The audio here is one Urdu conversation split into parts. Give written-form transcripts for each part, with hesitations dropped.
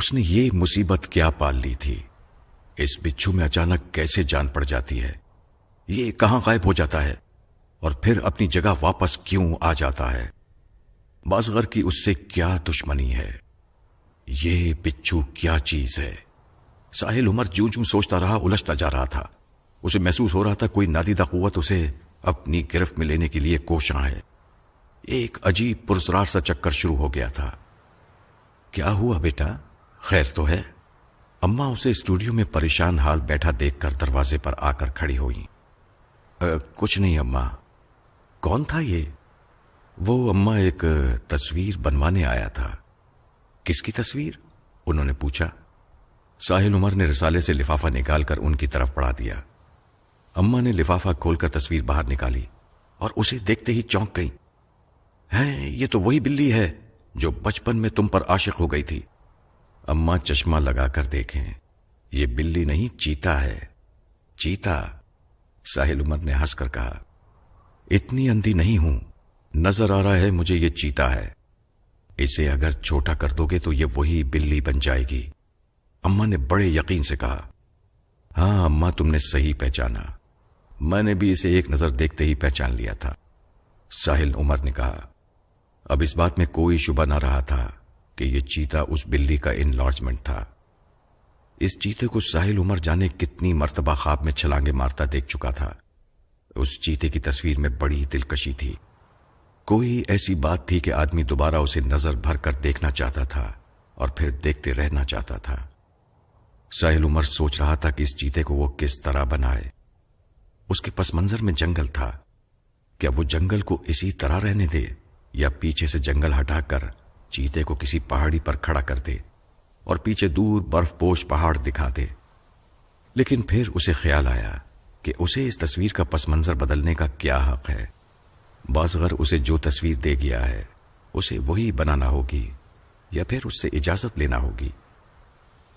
اس نے یہ مصیبت کیا پال لی تھی؟ اس بچھو میں اچانک کیسے جان پڑ جاتی ہے؟ یہ کہاں غائب ہو جاتا ہے اور پھر اپنی جگہ واپس کیوں آ جاتا ہے؟ بازغر کی اس سے کیا دشمنی ہے؟ یہ بچھو کیا چیز ہے؟ ساحل عمر جوں جوں سوچتا رہا الجھتا جا رہا تھا۔ اسے محسوس ہو رہا تھا کوئی نادیدہ قوت اسے اپنی گرفت میں لینے کے لیے کوشاں ہے۔ ایک عجیب پرسرار سا چکر شروع ہو گیا تھا۔ کیا ہوا بیٹا؟ خیر تو ہے؟ اماں اسے اسٹوڈیو میں پریشان حال بیٹھا دیکھ کر دروازے پر آ کر کھڑی ہوئی۔ کچھ نہیں اماں۔ کون تھا یہ؟ وہ اماں ایک تصویر بنوانے آیا تھا۔ کس کی تصویر؟ انہوں نے پوچھا۔ ساحل عمر نے رسالے سے لفافہ نکال کر ان کی طرف بڑھا دیا۔ اماں نے لفافہ کھول کر تصویر باہر نکالی اور اسے دیکھتے ہی چونک گئی۔ ہیں، یہ تو وہی بلی ہے جو بچپن میں تم پر عاشق ہو گئی تھی۔ اماں چشمہ لگا کر دیکھیں، یہ بلی نہیں چیتا ہے۔ چیتا؟ ساحل عمر نے ہنس کر کہا۔ اتنی اندھی نہیں ہوں، نظر آ رہا ہے مجھے یہ چیتا ہے۔ اسے اگر چھوٹا کر دو گے تو یہ وہی بلی بن جائے گی۔ اماں نے بڑے یقین سے کہا۔ ہاں اماں، تم نے صحیح پہچانا، میں نے بھی اسے ایک نظر دیکھتے ہی پہچان لیا تھا۔ ساحل عمر نے کہا۔ اب اس بات میں کوئی شبہ نہ رہا تھا کہ یہ چیتا اس بلی کا انلارجمنٹ تھا۔ اس چیتے کو ساحل عمر جانے کتنی مرتبہ خواب میں چھلانگے مارتا دیکھ چکا تھا۔ اس چیتے کی تصویر میں بڑی دلکشی تھی۔ کوئی ایسی بات تھی کہ آدمی دوبارہ اسے نظر بھر کر دیکھنا چاہتا تھا اور پھر دیکھتے رہنا چاہتا تھا۔ ساحل عمر سوچ رہا تھا کہ اس چیتے کو وہ کس طرح بنائے۔ اس کے پس منظر میں جنگل تھا، کیا وہ جنگل کو اسی طرح رہنے دے یا پیچھے سے جنگل ہٹا کر چیتے کو کسی پہاڑی پر کھڑا کر دے اور پیچھے دور برف پوش پہاڑ دکھا دے؟ لیکن پھر اسے خیال آیا کہ اسے اس تصویر کا پس منظر بدلنے کا کیا حق ہے؟ بازغر اسے جو تصویر دے گیا ہے اسے وہی بنانا ہوگی یا پھر اس سے اجازت لینا ہوگی۔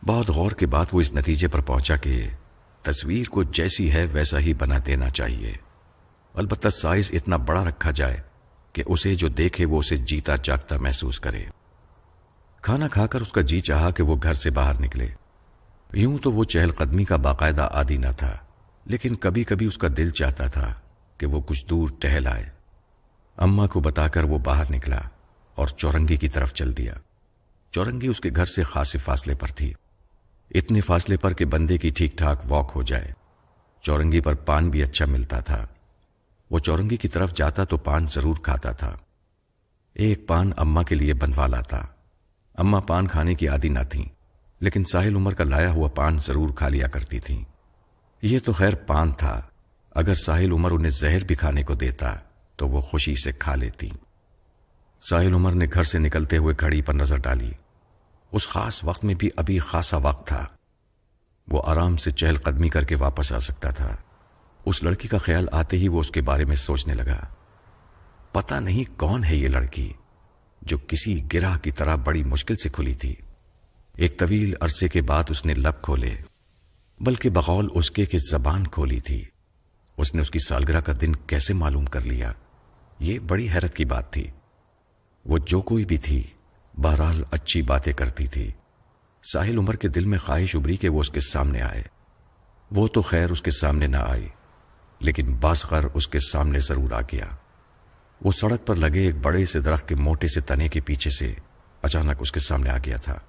بہت غور کے بعد وہ اس نتیجے پر پہنچا کہ تصویر کو جیسی ہے ویسا ہی بنا دینا چاہیے، البتہ سائز اتنا بڑا رکھا جائے کہ اسے جو دیکھے وہ اسے جیتا جاگتا محسوس کرے۔ کھانا کھا کر اس کا جی چاہا کہ وہ گھر سے باہر نکلے۔ یوں تو وہ چہل قدمی کا باقاعدہ عادی نہ تھا، لیکن کبھی کبھی اس کا دل چاہتا تھا کہ وہ کچھ دور ٹہل آئے۔ اماں کو بتا کر وہ باہر نکلا اور چورنگی کی طرف چل دیا۔ چورنگی اس کے گھر سے خاصے فاصلے پر تھی، اتنے فاصلے پر کہ بندے کی ٹھیک ٹھاک واک ہو جائے۔ چورنگی پر پان بھی اچھا ملتا تھا۔ وہ چورنگی کی طرف جاتا تو پان ضرور کھاتا تھا۔ ایک پان اماں کے لیے بنوا لاتا۔ اماں پان کھانے کی عادی نہ تھیں، لیکن ساحل عمر کا لایا ہوا پان ضرور کھا لیا کرتی تھیں۔ یہ تو خیر پان تھا، اگر ساحل عمر انہیں زہر بھی کھانے کو دیتا تو وہ خوشی سے کھا لیتی۔ ساحل عمر نے گھر سے نکلتے ہوئے گھڑی پر نظر ڈالی۔ اس خاص وقت میں بھی ابھی خاصا وقت تھا، وہ آرام سے چہل قدمی کر کے واپس آ سکتا تھا۔ اس لڑکی کا خیال آتے ہی وہ اس کے بارے میں سوچنے لگا۔ پتہ نہیں کون ہے یہ لڑکی جو کسی گرہ کی طرح بڑی مشکل سے کھلی تھی۔ ایک طویل عرصے کے بعد اس نے لب کھولے، بلکہ بقول اس کے کہ زبان کھولی تھی۔ اس نے اس کی سالگرہ کا دن کیسے معلوم کر لیا؟ یہ بڑی حیرت کی بات تھی۔ وہ جو کوئی بھی تھی، بہرحال اچھی باتیں کرتی تھی۔ ساحل عمر کے دل میں خواہش ابھری کہ وہ اس کے سامنے آئے۔ وہ تو خیر اس کے سامنے نہ آئی، لیکن بازغر اس کے سامنے ضرور آ گیا۔ وہ سڑک پر لگے ایک بڑے سے درخت کے موٹے سے تنے کے پیچھے سے اچانک اس کے سامنے آ گیا تھا۔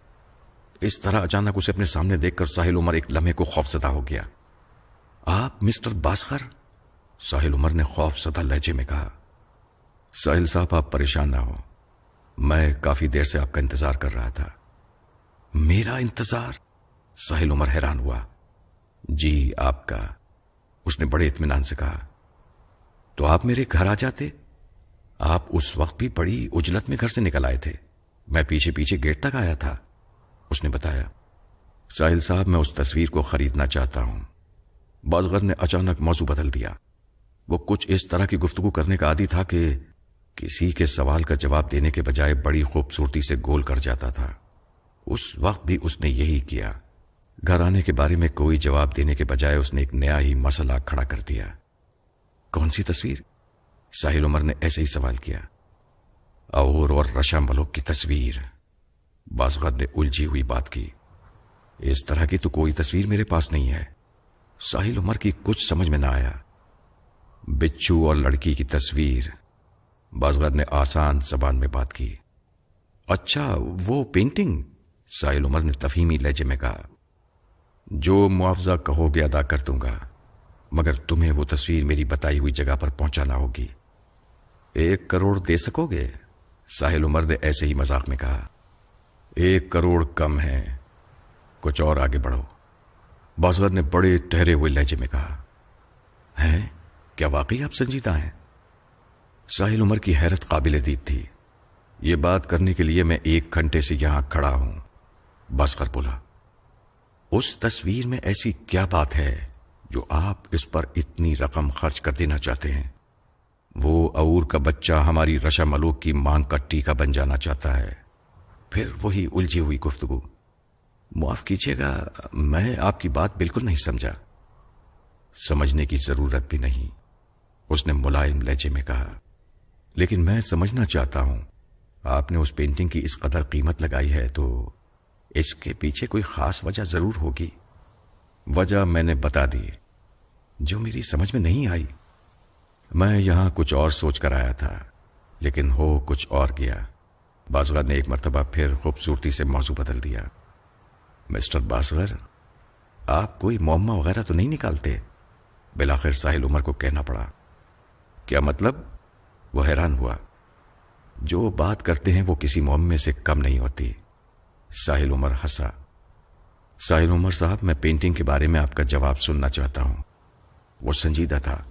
اس طرح اچانک اسے اپنے سامنے دیکھ کر ساحل عمر ایک لمحے کو خوفزدہ ہو گیا۔ آپ مسٹر بازغر؟ ساحل عمر نے خوف زدہ لہجے میں کہا۔ ساحل صاحب آپ پریشان نہ ہو، میں کافی دیر سے آپ کا انتظار کر رہا تھا۔ میرا انتظار؟ ساحل عمر حیران ہوا۔ جی آپ کا، اس نے بڑے اطمینان سے کہا۔ تو آپ میرے گھر آ جاتے؟ آپ اس وقت بھی بڑی عجلت میں گھر سے نکل آئے تھے، میں پیچھے پیچھے گیٹ تک آیا تھا، اس نے بتایا۔ ساحل صاحب میں اس تصویر کو خریدنا چاہتا ہوں۔ بازغر نے اچانک موضوع بدل دیا۔ وہ کچھ اس طرح کی گفتگو کرنے کا عادی تھا کہ کسی کے سوال کا جواب دینے کے بجائے بڑی خوبصورتی سے گول کر جاتا تھا۔ اس وقت بھی اس نے یہی کیا۔ گھر آنے کے بارے میں کوئی جواب دینے کے بجائے اس نے ایک نیا ہی مسئلہ کھڑا کر دیا۔ کون سی تصویر؟ ساحل عمر نے ایسے ہی سوال کیا۔ اور رشا ملک کی تصویر۔ بازغر نے الجھی ہوئی بات کی۔ اس طرح کی تو کوئی تصویر میرے پاس نہیں ہے۔ ساحل عمر کی کچھ سمجھ میں نہ آیا۔ بچو اور لڑکی کی تصویر، بازغر نے آسان زبان میں بات کی۔ اچھا وہ پینٹنگ، ساحل عمر نے تفہیمی لہجے میں کہا۔ جو معاوضہ کہو گے ادا کر دوں گا، مگر تمہیں وہ تصویر میری بتائی ہوئی جگہ پر پہنچانا ہوگی۔ 1 کروڑ دے سکو گے؟ ساحل عمر نے ایسے ہی مذاق میں کہا۔ 1 کروڑ کم ہے، کچھ اور آگے بڑھو، بازغر نے بڑے ٹھہرے ہوئے لہجے میں کہا۔ ہیں؟ کیا واقعی آپ سنجیدہ ہیں؟ ساحل عمر کی حیرت قابل دید تھی۔ یہ بات کرنے کے لیے میں 1 گھنٹے سے یہاں کھڑا ہوں، بازغر بولا۔ اس تصویر میں ایسی کیا بات ہے جو آپ اس پر اتنی رقم خرچ کر دینا چاہتے ہیں؟ وہ عور کا بچہ ہماری رشا ملوک کی مانگ کا ٹیکا بن جانا چاہتا ہے۔ پھر وہی الجھی ہوئی گفتگو۔ معاف کیجیے گا، میں آپ کی بات بالکل نہیں سمجھا۔ سمجھنے کی ضرورت بھی نہیں، اس نے ملائم لہجے میں کہا، لیکن میں سمجھنا چاہتا ہوں۔ آپ نے اس پینٹنگ کی اس قدر قیمت لگائی ہے تو اس کے پیچھے کوئی خاص وجہ ضرور ہوگی۔ وجہ میں نے بتا دی، جو میری سمجھ میں نہیں آئی۔ میں یہاں کچھ اور سوچ کر آیا تھا، لیکن ہو کچھ اور گیا۔ بازغر نے ایک مرتبہ پھر خوبصورتی سے موضوع بدل دیا۔ مسٹر بازغر، آپ کوئی معمہ وغیرہ تو نہیں نکالتے؟ بالآخر ساحل عمر کو کہنا پڑا۔ کیا مطلب؟ وہ حیران ہوا۔ جو بات کرتے ہیں وہ کسی معمے سے کم نہیں ہوتی۔ ساحل عمر ہنسا۔ ساحل عمر صاحب، میں پینٹنگ کے بارے میں آپ کا جواب سننا چاہتا ہوں۔ وہ سنجیدہ تھا۔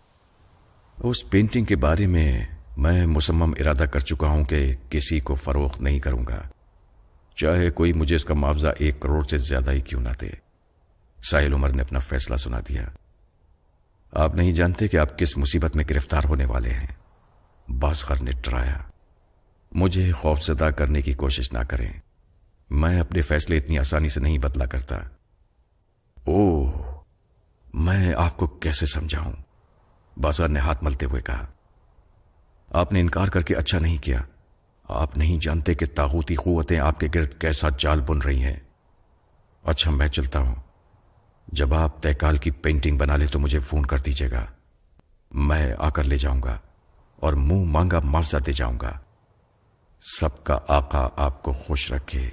اس پینٹنگ کے بارے میں مصمم ارادہ کر چکا ہوں کہ کسی کو فروخت نہیں کروں گا، چاہے کوئی مجھے اس کا معاوضہ 1 کروڑ سے زیادہ ہی کیوں نہ دے۔ ساحل عمر نے اپنا فیصلہ سنا دیا۔ آپ نہیں جانتے کہ آپ کس مصیبت میں گرفتار ہونے والے ہیں، بازغر نے ڈرایا۔ مجھے خوفزدہ کرنے کی کوشش نہ کریں، میں اپنے فیصلے اتنی آسانی سے نہیں بدلا کرتا۔ اوہ، میں آپ کو کیسے سمجھاؤں؟ بازغر نے ہاتھ ملتے ہوئے کہا۔ آپ نے انکار کر کے اچھا نہیں کیا۔ آپ نہیں جانتے کہ طاغوتی قوتیں آپ کے گرد کیسا جال بن رہی ہیں۔ اچھا میں چلتا ہوں، جب آپ تہکال کی پینٹنگ بنا لے تو مجھے فون کر دیجیے گا، میں آ کر لے جاؤں گا اور منہ مانگا معاوضہ دے جاؤں گا۔ سب کا آقا آپ کو خوش رکھے۔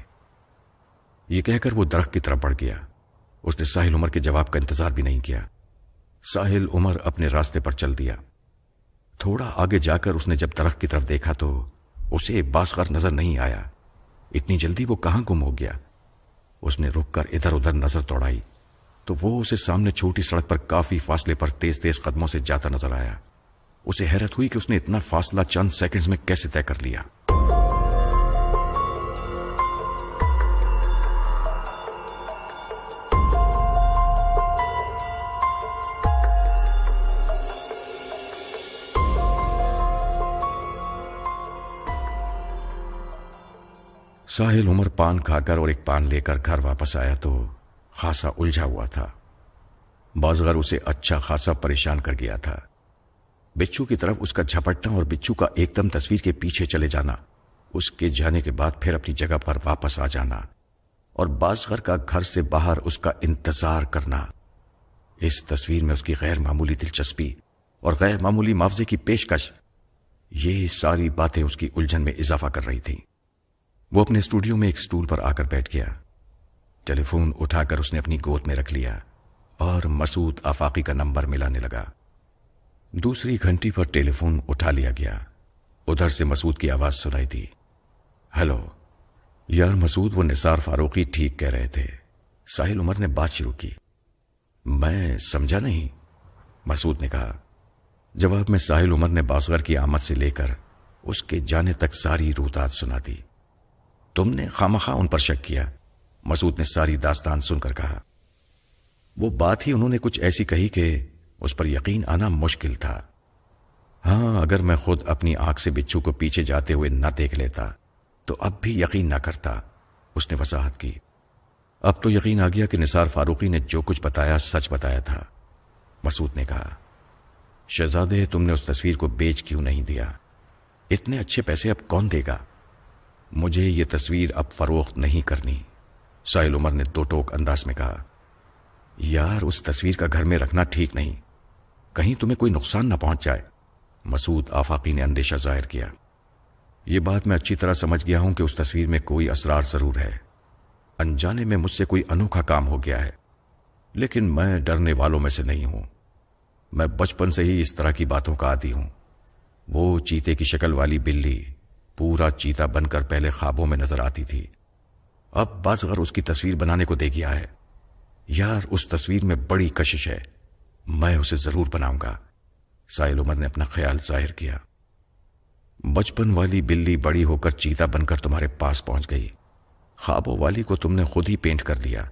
یہ کہہ کر وہ درخت کی طرف بڑھ گیا۔ اس نے ساحل عمر کے جواب کا انتظار بھی نہیں کیا۔ ساحل عمر اپنے راستے پر چل دیا۔ تھوڑا آگے جا کر اس نے جب درخت کی طرف دیکھا تو اسے بازغر نظر نہیں آیا۔ اتنی جلدی وہ کہاں گم ہو گیا؟ اس نے رک کر ادھر ادھر نظر دوڑائی تو وہ اسے سامنے چھوٹی سڑک پر کافی فاصلے پر تیز تیز قدموں سے جاتا نظر آیا۔ اسے حیرت ہوئی کہ اس نے اتنا فاصلہ چند سیکنڈز میں کیسے طے کر لیا۔ ساحل عمر پان کھا کر اور ایک پان لے کر گھر واپس آیا تو خاصا الجھا ہوا تھا۔ بازغر اسے اچھا خاصا پریشان کر گیا تھا۔ بچو کی طرف اس کا جھپٹنا اور بچو کا ایک دم تصویر کے پیچھے چلے جانا، اس کے جانے کے بعد پھر اپنی جگہ پر واپس آ جانا، اور بازغر کا گھر سے باہر اس کا انتظار کرنا۔ اس تصویر میں اس کی غیر معمولی دلچسپی اور غیر معمولی معاوضے کی پیشکش، یہ ساری باتیں اس کی الجھن میں اضافہ کر رہی تھیں۔ وہ اپنے اسٹوڈیو میں ایک سٹول پر آ کر بیٹھ گیا۔ ٹیلی فون اٹھا کر اس نے اپنی گود میں رکھ لیا اور مسعود آفاقی کا نمبر ملانے لگا۔ دوسری گھنٹی پر ٹیلی فون اٹھا لیا گیا۔ ادھر سے مسعود کی آواز سنائی دی۔ ہیلو یار مسعود، وہ نثار فاروقی ٹھیک کہہ رہے تھے۔ ساحل عمر نے بات شروع کی۔ میں سمجھا نہیں، مسعود نے کہا۔ جواب میں ساحل عمر نے بازغر کی آمد سے لے کر اس کے جانے تک ساری روحداد سنا دی۔ تم نے خامخواہ ان پر شک کیا، مسعود نے ساری داستان سن کر کہا۔ وہ بات ہی انہوں نے کچھ ایسی کہی کہ اس پر یقین آنا مشکل تھا۔ ہاں، اگر میں خود اپنی آنکھ سے بچو کو پیچھے جاتے ہوئے نہ دیکھ لیتا تو اب بھی یقین نہ کرتا، اس نے وضاحت کی۔ اب تو یقین آ گیا کہ نثار فاروقی نے جو کچھ بتایا سچ بتایا تھا، مسعود نے کہا۔ شہزادے، تم نے اس تصویر کو بیچ کیوں نہیں دیا؟ اتنے اچھے پیسے اب کون دے گا؟ مجھے یہ تصویر اب فروخت نہیں کرنی، ساحل عمر نے دو ٹوک انداز میں کہا۔ یار اس تصویر کا گھر میں رکھنا ٹھیک نہیں، کہیں تمہیں کوئی نقصان نہ پہنچ جائے، مسعود آفاقی نے اندیشہ ظاہر کیا۔ یہ بات میں اچھی طرح سمجھ گیا ہوں کہ اس تصویر میں کوئی اسرار ضرور ہے، انجانے میں مجھ سے کوئی انوکھا کام ہو گیا ہے، لیکن میں ڈرنے والوں میں سے نہیں ہوں۔ میں بچپن سے ہی اس طرح کی باتوں کا عادی ہوں۔ وہ چیتے کی شکل والی بلی پورا چیتا بن کر پہلے خوابوں میں نظر آتی تھی، اب بازغر اس کی تصویر بنانے کو دے گیا ہے۔ یار اس تصویر میں بڑی کشش ہے، میں اسے ضرور بناؤں گا، ساحل عمر نے اپنا خیال ظاہر کیا۔ بچپن والی بلی بڑی ہو کر چیتا بن کر تمہارے پاس پہنچ گئی، خوابوں والی کو تم نے خود ہی پینٹ کر دیا،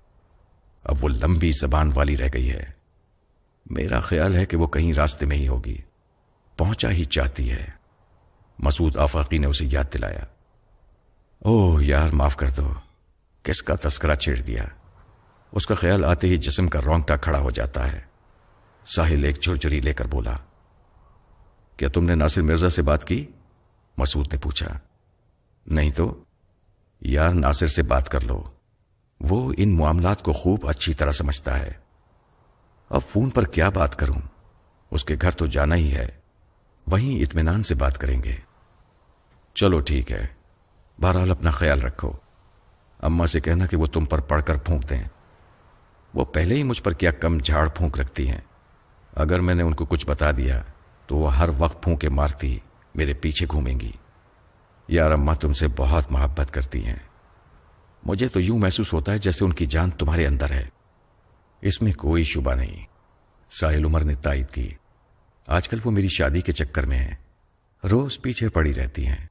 اب وہ لمبی زبان والی رہ گئی ہے۔ میرا خیال ہے کہ وہ کہیں راستے میں ہی ہوگی، پہنچا ہی چاہتی ہے، مسعود آفاقی نے اسے یاد دلایا۔ اوہ یار معاف کر دو، کس کا تذکرہ چھیڑ دیا، اس کا خیال آتے ہی جسم کا رونگٹا کھڑا ہو جاتا ہے۔ ساحل ایک جھرجھری لے کر بولا۔ کیا تم نے ناصر مرزا سے بات کی؟ مسعود نے پوچھا۔ نہیں تو؟ یار ناصر سے بات کر لو، وہ ان معاملات کو خوب اچھی طرح سمجھتا ہے۔ اب فون پر کیا بات کروں، اس کے گھر تو جانا ہی ہے، وہیں اطمینان سے بات کریں گے۔ چلو ٹھیک ہے، بہرحال اپنا خیال رکھو، اماں سے کہنا کہ وہ تم پر پڑھ کر پھونک دیں، وہ پہلے ہی مجھ پر کیا کم جھاڑ پھونک رکھتی ہیں، اگر میں نے ان کو کچھ بتا دیا تو وہ ہر وقت پھونکے مارتی میرے پیچھے گھومیں گی۔ یار اماں تم سے بہت محبت کرتی ہیں، مجھے تو یوں محسوس ہوتا ہے جیسے ان کی جان تمہارے اندر ہے۔ اس میں کوئی شبہ نہیں، ساحل عمر نے تائید کی۔ آج کل وہ میری شادی کے چکر میں ہیں، روز پیچھے پڑی رہتی ہیں۔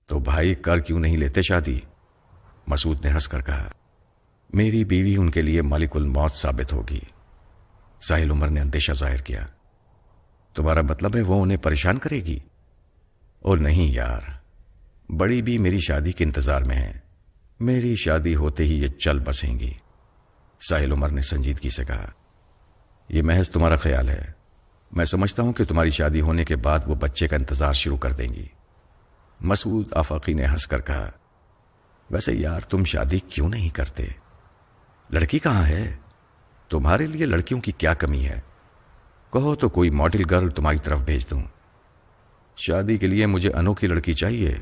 تو بھائی کر کیوں نہیں لیتے شادی؟ مسعود نے ہنس کر کہا۔ میری بیوی ان کے لیے ملک الموت ثابت ہوگی، ساحل عمر نے اندیشہ ظاہر کیا۔ تمہارا مطلب ہے وہ انہیں پریشان کرے گی؟ اور نہیں یار، بڑی بھی میری شادی کے انتظار میں ہے، میری شادی ہوتے ہی یہ چل بسیں گی، ساحل عمر نے سنجیدگی سے کہا۔ یہ محض تمہارا خیال ہے، میں سمجھتا ہوں کہ تمہاری شادی ہونے کے بعد وہ بچے کا انتظار شروع کر دیں گی، مسعود آفاقی نے ہنس کر کہا۔ ویسے یار تم شادی کیوں نہیں کرتے؟ لڑکی کہاں ہے؟ تمہارے لیے لڑکیوں کی کیا کمی ہے؟ کہو تو کوئی ماڈل گرل تمہاری طرف بھیج دوں۔ شادی کے لیے مجھے انوکھی لڑکی چاہیے،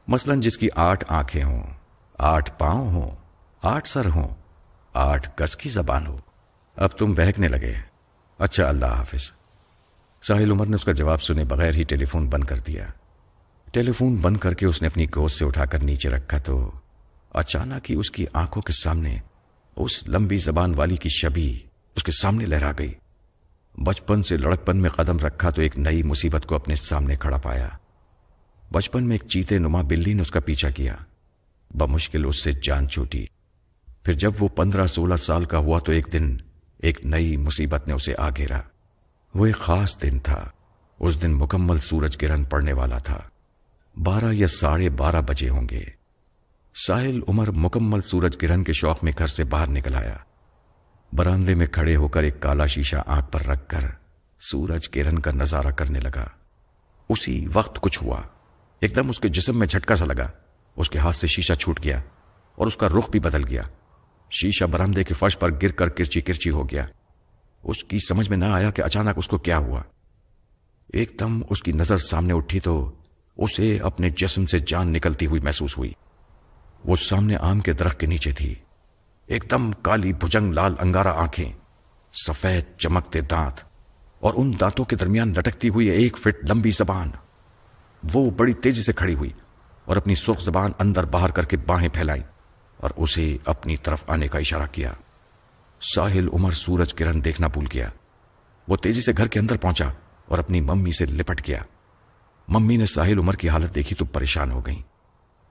مثلا جس کی 8 آنکھیں ہوں، 8 پاؤں ہوں، 8 سر ہوں، 8 گز کی زبان ہو۔ اب تم بہکنے لگے۔ اچھا اللہ حافظ۔ ساحل عمر نے اس کا جواب سنے بغیر ہی ٹیلی فون بند کر دیا۔ ٹیلی فون بند کر کے اس نے اپنی گود سے اٹھا کر نیچے رکھا تو اچانک ہی اس کی آنکھوں کے سامنے اس لمبی زبان والی کی شبیہ اس کے سامنے لہرا گئی۔ بچپن سے لڑکپن میں قدم رکھا تو ایک نئی مصیبت کو اپنے سامنے کھڑا پایا۔ بچپن میں ایک چیتے نما بلی نے اس کا پیچھا کیا، بمشکل اس سے جان چھوٹی۔ پھر جب وہ 15-16 سال کا ہوا تو ایک دن ایک نئی مصیبت نے اسے آ گھیرا۔ وہ ایک خاص دن تھا، اس دن مکمل سورج گرہن پڑنے والا تھا، 12 یا 12:30 بجے ہوں گے۔ ساحل عمر مکمل سورج گرہن کے شوق میں گھر سے باہر نکل آیا۔ برآمدے میں کھڑے ہو کر ایک کالا شیشہ آنکھ پر رکھ کر سورج گرہن کا نظارہ کرنے لگا۔ اسی وقت کچھ ہوا، ایک دم اس کے جسم میں جھٹکا سا لگا، اس کے ہاتھ سے شیشہ چھوٹ گیا اور اس کا رخ بھی بدل گیا۔ شیشہ برآمدے کے فرش پر گر کر کرچی کرچی ہو گیا۔ اس کی سمجھ میں نہ آیا کہ اچانک اس کو کیا ہوا۔ ایک دم اس کی نظر سامنے اٹھی تو اسے اپنے جسم سے جان نکلتی ہوئی محسوس ہوئی۔ وہ سامنے آم کے درخت کے نیچے تھی، ایک دم کالی بھجنگ لال انگارہ آنکھیں، سفید چمکتے دانت اور ان دانتوں کے درمیان لٹکتی ہوئی 1 فٹ لمبی زبان۔ وہ بڑی تیزی سے کھڑی ہوئی اور اپنی سرخ زبان اندر باہر کر کے باہیں پھیلائی اور اسے اپنی طرف آنے کا اشارہ کیا۔ ساحل عمر سورج گرہن دیکھنا بھول گیا۔ وہ تیزی سے گھر کے اندر پہنچا اور اپنی ممی سے لپٹ گیا۔ ممی نے ساحل عمر کی حالت دیکھی تو پریشان ہو گئیں۔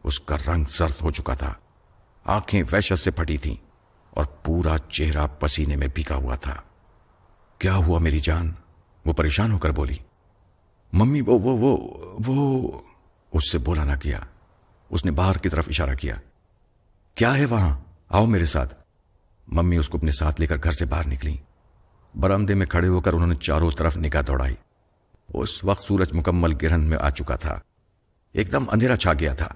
اس کا رنگ زرد ہو چکا تھا، آنکھیں وحشت سے پھٹی تھیں اور پورا چہرہ پسینے میں بھیگا ہوا تھا۔ کیا ہوا میری جان؟ وہ پریشان ہو کر بولی۔ ممی وہ اس سے بولا نہ کیا۔ اس نے باہر کی طرف اشارہ کیا۔ کیا ہے وہاں؟ آؤ میرے ساتھ۔ ممی اس کو اپنے ساتھ لے کر گھر سے باہر نکلی۔ برآمدے میں کھڑے ہو کر انہوں نے چاروں طرف نگاہ دوڑائی۔ اس وقت سورج مکمل گرہن میں آ چکا تھا، ایک دم اندھیرا چھا گیا تھا۔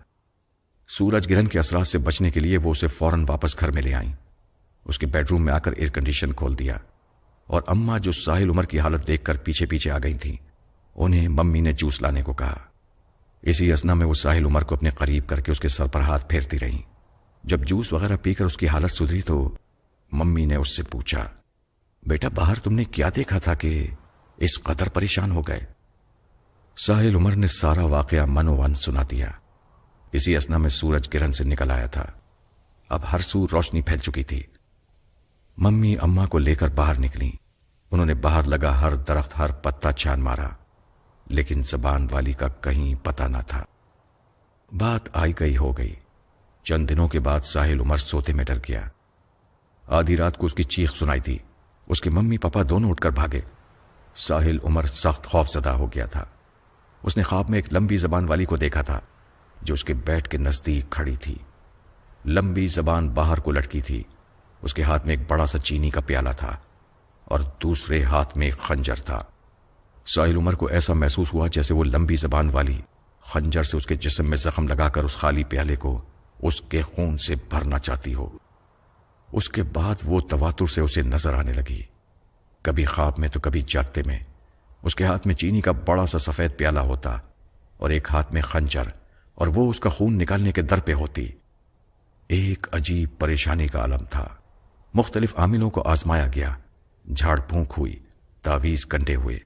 سورج گرہن کے اثرات سے بچنے کے لیے وہ اسے فوراً واپس گھر میں لے آئیں۔ اس کے بیڈ روم میں آ کر ایئر کنڈیشن کھول دیا، اور اماں جو ساحل عمر کی حالت دیکھ کر پیچھے پیچھے آ گئی تھیں، انہیں ممی نے جوس لانے کو کہا۔ اسی اثنا میں وہ ساحل عمر کو اپنے قریب کر کے اس کے سر پر ہاتھ پھیرتی رہیں۔ جب جوس وغیرہ پی کر اس کی حالت سدھری تو ممی نے اس سے پوچھا، بیٹا باہر تم نے کیا دیکھا تھا کہ اس قدر پریشان ہو گئے؟ ساحل عمر نے سارا واقعہ منوان سنا دیا۔ اسی اثنا میں سورج گرہن سے نکل آیا تھا۔ اب ہر سو روشنی پھیل چکی تھی۔ ممی اماں کو لے کر باہر نکلی۔ انہوں نے باہر لگا ہر درخت، ہر پتا چھان مارا، لیکن زبان والی کا کہیں پتہ نہ تھا۔ بات آئی گئی ہو گئی۔ چند دنوں کے بعد ساحل عمر سوتے میں ڈر گیا۔ آدھی رات کو اس کی چیخ سنائی دی۔ اس کے ممی پاپا دونوں اٹھ کر بھاگے۔ ساحل عمر سخت خوف زدہ ہو گیا تھا۔ اس نے خواب میں ایک لمبی زبان والی کو دیکھا تھا جو اس کے بیڈ کے نزدیک کھڑی تھی۔ لمبی زبان باہر کو لٹکی تھی۔ اس کے ہاتھ میں ایک بڑا سا چینی کا پیالہ تھا اور دوسرے ہاتھ میں ایک خنجر تھا۔ ساحل عمر کو ایسا محسوس ہوا جیسے وہ لمبی زبان والی خنجر سے اس کے جسم میں زخم لگا کر اس خالی پیالے کو اس کے خون سے بھرنا چاہتی ہو۔ اس کے بعد وہ تواتر سے اسے نظر آنے لگی، کبھی خواب میں تو کبھی جاگتے میں۔ اس کے ہاتھ میں چینی کا بڑا سا سفید پیالہ ہوتا اور ایک ہاتھ میں خنجر، اور وہ اس کا خون نکالنے کے در پہ ہوتی۔ ایک عجیب پریشانی کا عالم تھا۔ مختلف عاملوں کو آزمایا گیا، جھاڑ پھونک ہوئی، تعویذ کنڈے ہوئے۔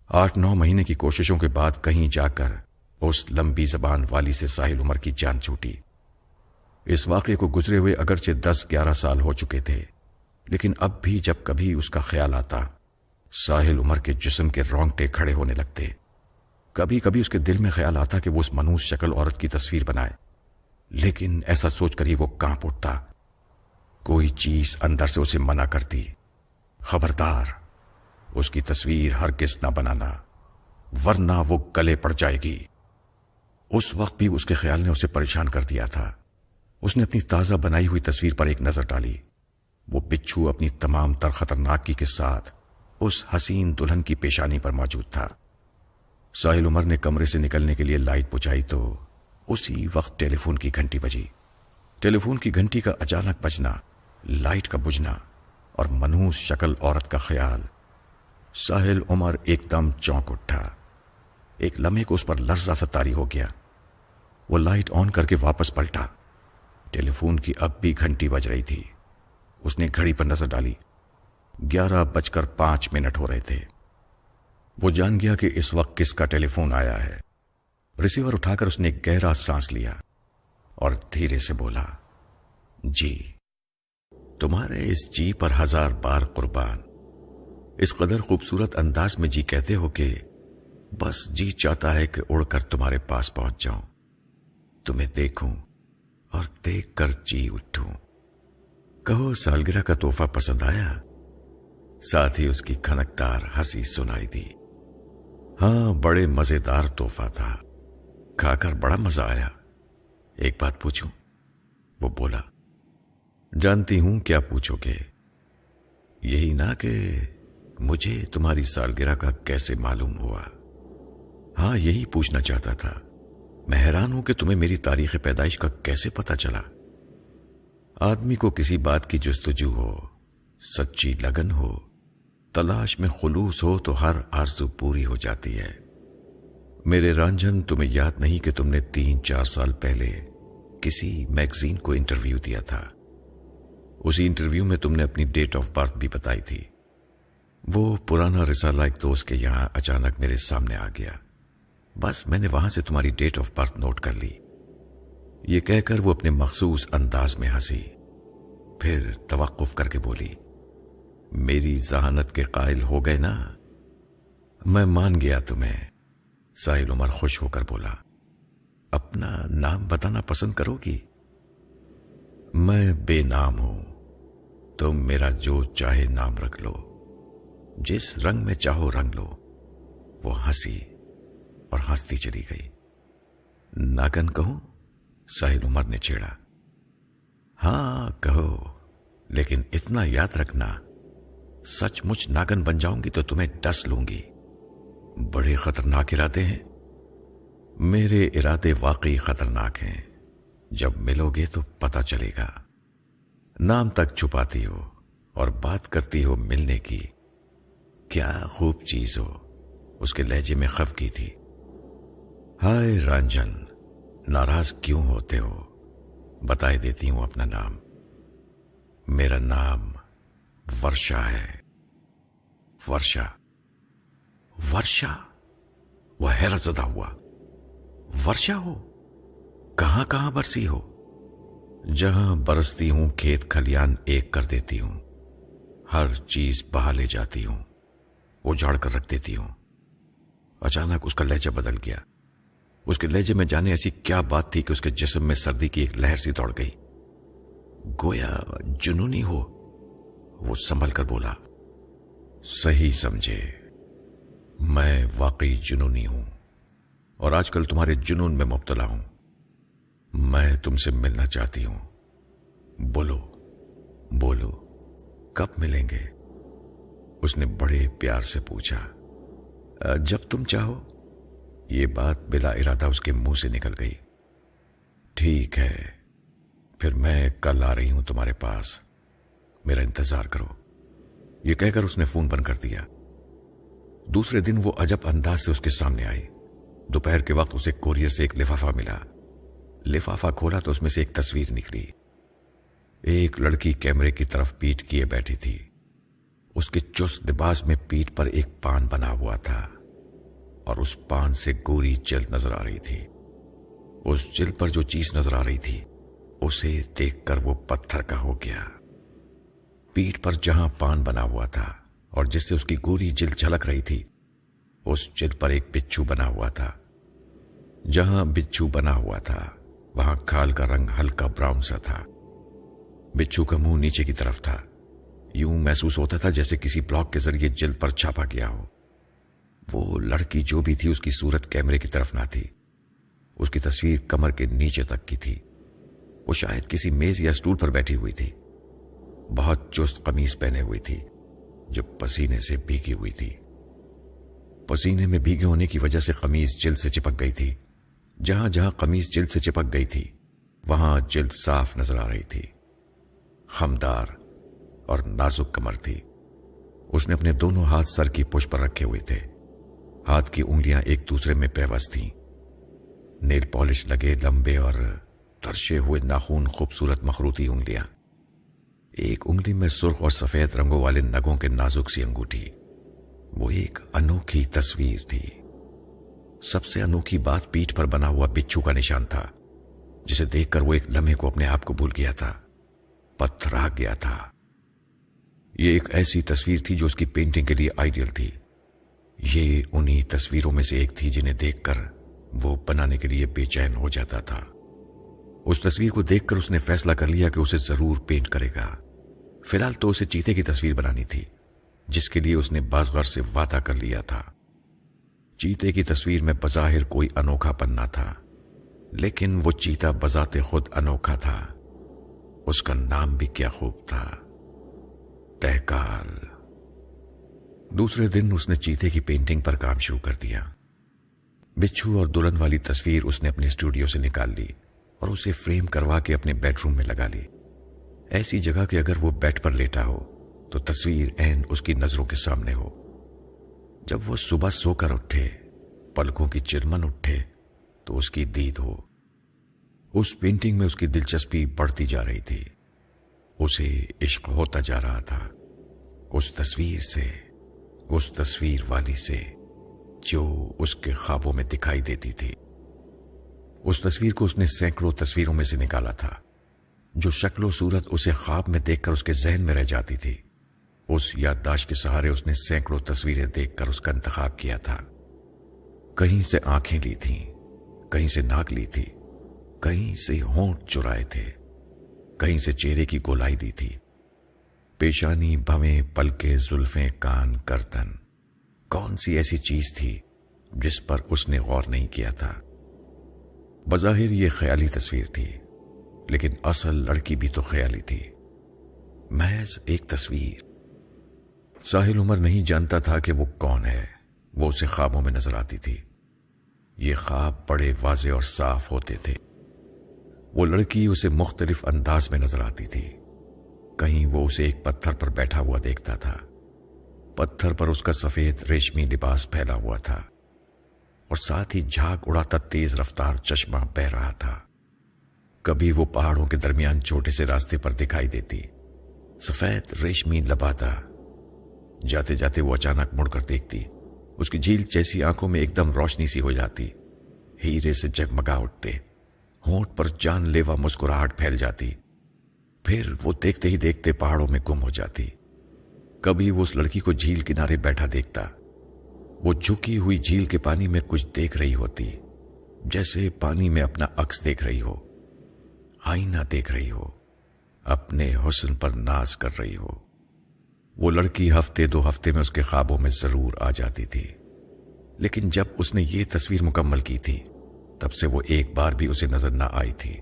8-9 مہینے کی کوششوں کے بعد کہیں جا کر اس لمبی زبان والی سے ساحل عمر کی جان چھوٹی۔ اس واقعے کو گزرے ہوئے اگرچہ 10-11 سال ہو چکے تھے، لیکن اب بھی جب کبھی اس کا خیال آتا، ساحل عمر کے جسم کے رونگٹے کھڑے ہونے لگتے۔ کبھی کبھی اس کے دل میں خیال آتا کہ وہ اس منحوس شکل عورت کی تصویر بنائے، لیکن ایسا سوچ کر ہی وہ کانپ اٹھتا۔ کوئی چیز اندر سے اسے منع کرتی، خبردار، اس کی تصویر ہرگز نہ بنانا، ورنہ وہ گلے پڑ جائے گی۔ اس وقت بھی اس کے خیال نے اسے پریشان کر دیا تھا۔ اس نے اپنی تازہ بنائی ہوئی تصویر پر ایک نظر ڈالی۔ وہ بچھو اپنی تمام تر خطرناکی کے ساتھ اس حسین دلہن کی پیشانی پر موجود تھا۔ ساحل عمر نے کمرے سے نکلنے کے لیے لائٹ بجھائی تو اسی وقت ٹیلی فون کی گھنٹی بجی۔ ٹیلی فون کی گھنٹی کا اچانک بجنا، لائٹ کا بجھنا اور منحوس شکل عورت کا خیال، ساحل عمر ایک دم چونک اٹھا۔ ایک لمحے کو اس پر لرزہ سا طاری ہو گیا۔ وہ لائٹ آن کر کے واپس پلٹا۔ ٹیلی فون کی اب بھی گھنٹی بج رہی تھی۔ اس نے گھڑی پر نظر ڈالی۔ 11:05 ہو رہے تھے۔ وہ جان گیا کہ اس وقت کس کا ٹیلی فون آیا ہے۔ ریسیور اٹھا کر اس نے ایک گہرا سانس لیا اور دھیرے سے بولا، جی۔ تمہارے اس جی پر 1000 بار قربان۔ اس قدر خوبصورت انداز میں جی کہتے ہو کہ بس جی چاہتا ہے کہ اڑ کر تمہارے پاس پہنچ جاؤں، تمہیں دیکھوں اور دیکھ کر جی اٹھوں۔ کہو سالگرہ کا تحفہ پسند آیا؟ ساتھ ہی اس کی کھنکدار ہنسی سنائی دی۔ ہاں، بڑے مزیدار تحفہ تھا، کھا کر بڑا مزہ آیا۔ ایک بات پوچھوں؟ وہ بولا، جانتی ہوں کیا پوچھو گے، یہی نہ کہ مجھے تمہاری سالگرہ کا کیسے معلوم ہوا؟ ہاں، یہی پوچھنا چاہتا تھا۔ میں حیران ہوں کہ تمہیں میری تاریخ پیدائش کا کیسے پتہ چلا؟ آدمی کو کسی بات کی جستجو ہو، سچی لگن ہو، تلاش میں خلوص ہو تو ہر آرزو پوری ہو جاتی ہے۔ میرے رانجھن، تمہیں یاد نہیں کہ تم نے 3-4 سال پہلے کسی میگزین کو انٹرویو دیا تھا؟ اسی انٹرویو میں تم نے اپنی ڈیٹ آف برتھ بھی بتائی تھی۔ وہ پرانا رسالہ ایک دوست کے یہاں اچانک میرے سامنے آ گیا، بس میں نے وہاں سے تمہاری ڈیٹ آف برتھ نوٹ کر لی۔ یہ کہہ کر وہ اپنے مخصوص انداز میں ہنسی، پھر توقف کر کے بولی، میری ذہانت کے قائل ہو گئے نا؟ میں مان گیا تمہیں۔ ساحل عمر خوش ہو کر بولا، اپنا نام بتانا پسند کرو گی؟ میں بے نام ہوں، تم میرا جو چاہے نام رکھ لو، جس رنگ میں چاہو رنگ لو۔ وہ ہنسی اور ہنستی چلی گئی۔ ناگن کہوں؟ ساحل عمر نے چھیڑا۔ ہاں کہو، لیکن اتنا یاد رکھنا، سچ مچ ناگن بن جاؤں گی تو تمہیں ڈس لوں گی۔ بڑے خطرناک ارادے ہیں۔ میرے ارادے واقعی خطرناک ہیں، جب ملو گے تو پتہ چلے گا۔ نام تک چھپاتی ہو اور بات کرتی ہو ملنے کی، کیا خوب چیز ہو۔ اس کے لہجے میں خفگی تھی۔ ہائے رانجھن، ناراض کیوں ہوتے ہو؟ بتائے دیتی ہوں اپنا نام۔ میرا نام ورشا ہے۔ ورشا؟ ورشا؟ وہ حیرت زدہ ہوا۔ ورشا ہو؟ کہاں کہاں برسی ہو؟ جہاں برستی ہوں کھیت کھلیان ایک کر دیتی ہوں، ہر چیز بہا لے جاتی ہوں، اجاڑ کر رکھ دیتی ہوں۔ اچانک اس کا لہجہ بدل گیا۔ اس کے لہجے میں جانے ایسی کیا بات تھی کہ اس کے جسم میں سردی کی ایک لہر سی دوڑ گئی۔ گویا جنونی ہو۔ وہ سنبھل کر بولا، صحیح سمجھے، میں واقعی جنونی ہوں اور آج کل تمہارے جنون میں مبتلا ہوں۔ میں تم سے ملنا چاہتی ہوں۔ بولو بولو، کب ملیں گے؟ اس نے بڑے پیار سے پوچھا۔ جب تم چاہو۔ یہ بات بلا ارادہ اس کے منہ سے نکل گئی۔ ٹھیک ہے، پھر میں کل آ رہی ہوں تمہارے پاس، میرا انتظار کرو۔ یہ کہہ کر اس نے فون بند کر دیا۔ دوسرے دن وہ عجب انداز سے اس کے سامنے آئی۔ دوپہر کے وقت اسے کوریئر سے ایک لفافہ ملا۔ لفافہ کھولا تو اس میں سے ایک تصویر نکلی۔ ایک لڑکی کیمرے کی طرف پیٹ کیے بیٹھی تھی۔ اس کے چست لباس میں پیٹھ پر ایک پان بنا ہوا تھا اور اس پان سے گوری جلد نظر آ رہی تھی۔ اس جلد پر جو چیز نظر آ رہی تھی اسے دیکھ کر وہ پتھر کا ہو گیا۔ پیٹھ پر جہاں پان بنا ہوا تھا اور جس سے اس کی گوری جلد جھلک رہی تھی، اس جلد پر ایک بچھو بنا ہوا تھا۔ جہاں بچھو بنا ہوا تھا وہاں کھال کا رنگ ہلکا براؤن سا تھا۔ بچھو کا منہ نیچے کی طرف تھا۔ یوں محسوس ہوتا تھا جیسے کسی بلاک کے ذریعے جلد پر چھاپا گیا ہو۔ وہ لڑکی جو بھی تھی اس کی صورت کیمرے کی طرف نہ تھی۔ اس کی تصویر کمر کے نیچے تک کی تھی۔ وہ شاید کسی میز یا اسٹول پر بیٹھی ہوئی تھی۔ بہت چست قمیص پہنے ہوئی تھی جو پسینے سے بھیگی ہوئی تھی۔ پسینے میں بھیگے ہونے کی وجہ سے قمیص جلد سے چپک گئی تھی۔ جہاں جہاں قمیص جلد سے چپک گئی تھی وہاں جلد صاف نظر آ رہی تھی۔ خمدار اور نازک کمر تھی۔ اس نے اپنے دونوں ہاتھ سر کی پشت پر رکھے ہوئے تھے۔ ہاتھ کی انگلیاں ایک دوسرے میں پیوست تھیں۔ نیل پالش لگے لمبے اور ترشے ہوئے ناخن خوبصورت مخروطی انگلیاں۔ ایک انگلی میں سرخ اور سفید رنگوں والے نگوں کے نازک سی انگوٹھی۔ وہ ایک انوکھی تصویر تھی۔ سب سے انوکھی بات پیٹھ پر بنا ہوا بچھو کا نشان تھا، جسے دیکھ کر وہ ایک لمحے کو اپنے آپ کو بھول گیا تھا، پتھرا گیا تھا۔ یہ ایک ایسی تصویر تھی جو اس کی پینٹنگ کے لیے آئیڈیل تھی۔ یہ انہی تصویروں میں سے ایک تھی جنہیں دیکھ کر وہ بنانے کے لیے بے چین ہو جاتا تھا۔ اس تصویر کو دیکھ کر اس نے فیصلہ کر لیا کہ اسے ضرور پینٹ کرے گا۔ فی الحال تو اسے چیتے کی تصویر بنانی تھی، جس کے لیے اس نے بازغر سے وعدہ کر لیا تھا۔ چیتے کی تصویر میں بظاہر کوئی انوکھا پن نہ تھا، لیکن وہ چیتا بذات خود انوکھا تھا۔ اس کا نام بھی کیا خوب تھا، تہکال۔ دوسرے دن اس نے چیتے کی پینٹنگ پر کام شروع کر دیا۔ بچھو اور دلہن والی تصویر اس نے اپنے اسٹوڈیو سے نکال لی اور اسے فریم کروا کے اپنے بیڈ روم میں لگا لی، ایسی جگہ کہ اگر وہ بیڈ پر لیٹا ہو تو تصویر عین اس کی نظروں کے سامنے ہو۔ جب وہ صبح سو کر اٹھے، پلکوں کی چرمن اٹھے تو اس کی دید ہو۔ اس پینٹنگ میں اس کی دلچسپی بڑھتی جا رہی تھی۔ اسے عشق ہوتا جا رہا تھا اس تصویر سے، اس تصویر والی سے جو اس کے خوابوں میں دکھائی دیتی تھی۔ اس تصویر کو اس نے سینکڑوں تصویروں میں سے نکالا تھا۔ جو شکل و صورت اسے خواب میں دیکھ کر اس کے ذہن میں رہ جاتی تھی، اس یادداشت کے سہارے اس نے سینکڑوں تصویریں دیکھ کر اس کا انتخاب کیا تھا۔ کہیں سے آنکھیں لی تھیں، کہیں سے ناک لی تھی، کہیں سے ہونٹ چرائے تھے، کہیں سے چہرے کی گولائی دی تھی۔ پیشانی، بھویں، پلکیں، زلفیں، کان، گردن، کون سی ایسی چیز تھی جس پر اس نے غور نہیں کیا تھا؟ بظاہر یہ خیالی تصویر تھی، لیکن اصل لڑکی بھی تو خیالی تھی، محض ایک تصویر۔ ساحل عمر نہیں جانتا تھا کہ وہ کون ہے، وہ اسے خوابوں میں نظر آتی تھی۔ یہ خواب بڑے واضح اور صاف ہوتے تھے۔ وہ لڑکی اسے مختلف انداز میں نظر آتی تھی۔ کہیں وہ اسے ایک پتھر پر بیٹھا ہوا دیکھتا تھا، پتھر پر اس کا سفید ریشمی لباس پھیلا ہوا تھا اور ساتھ ہی جھاگ اڑاتا تیز رفتار چشمہ بہہ رہا تھا۔ کبھی وہ پہاڑوں کے درمیان چھوٹے سے راستے پر دکھائی دیتی، سفید ریشمی لبادہ۔ جاتے جاتے وہ اچانک مڑ کر دیکھتی، اس کی جھیل جیسی آنکھوں میں ایک دم روشنی سی ہو جاتی، ہیرے سے جگمگا اٹھتے، ہونٹ پر جان لیوا مسکراہٹ پھیل جاتی، پھر وہ دیکھتے ہی دیکھتے پہاڑوں میں گم ہو جاتی۔ کبھی وہ اس لڑکی کو جھیل کنارے بیٹھا دیکھتا، وہ جھکی ہوئی جھیل کے پانی میں کچھ دیکھ رہی ہوتی، جیسے پانی میں اپنا عکس دیکھ رہی ہو، آئینہ دیکھ رہی ہو، اپنے حسن پر ناز کر رہی ہو۔ وہ لڑکی ہفتے دو ہفتے میں اس کے خوابوں میں ضرور آ جاتی تھی، لیکن جب اس نے یہ تصویر مکمل کی تھی تب سے وہ ایک بار بھی اسے نظر نہ آئی تھی۔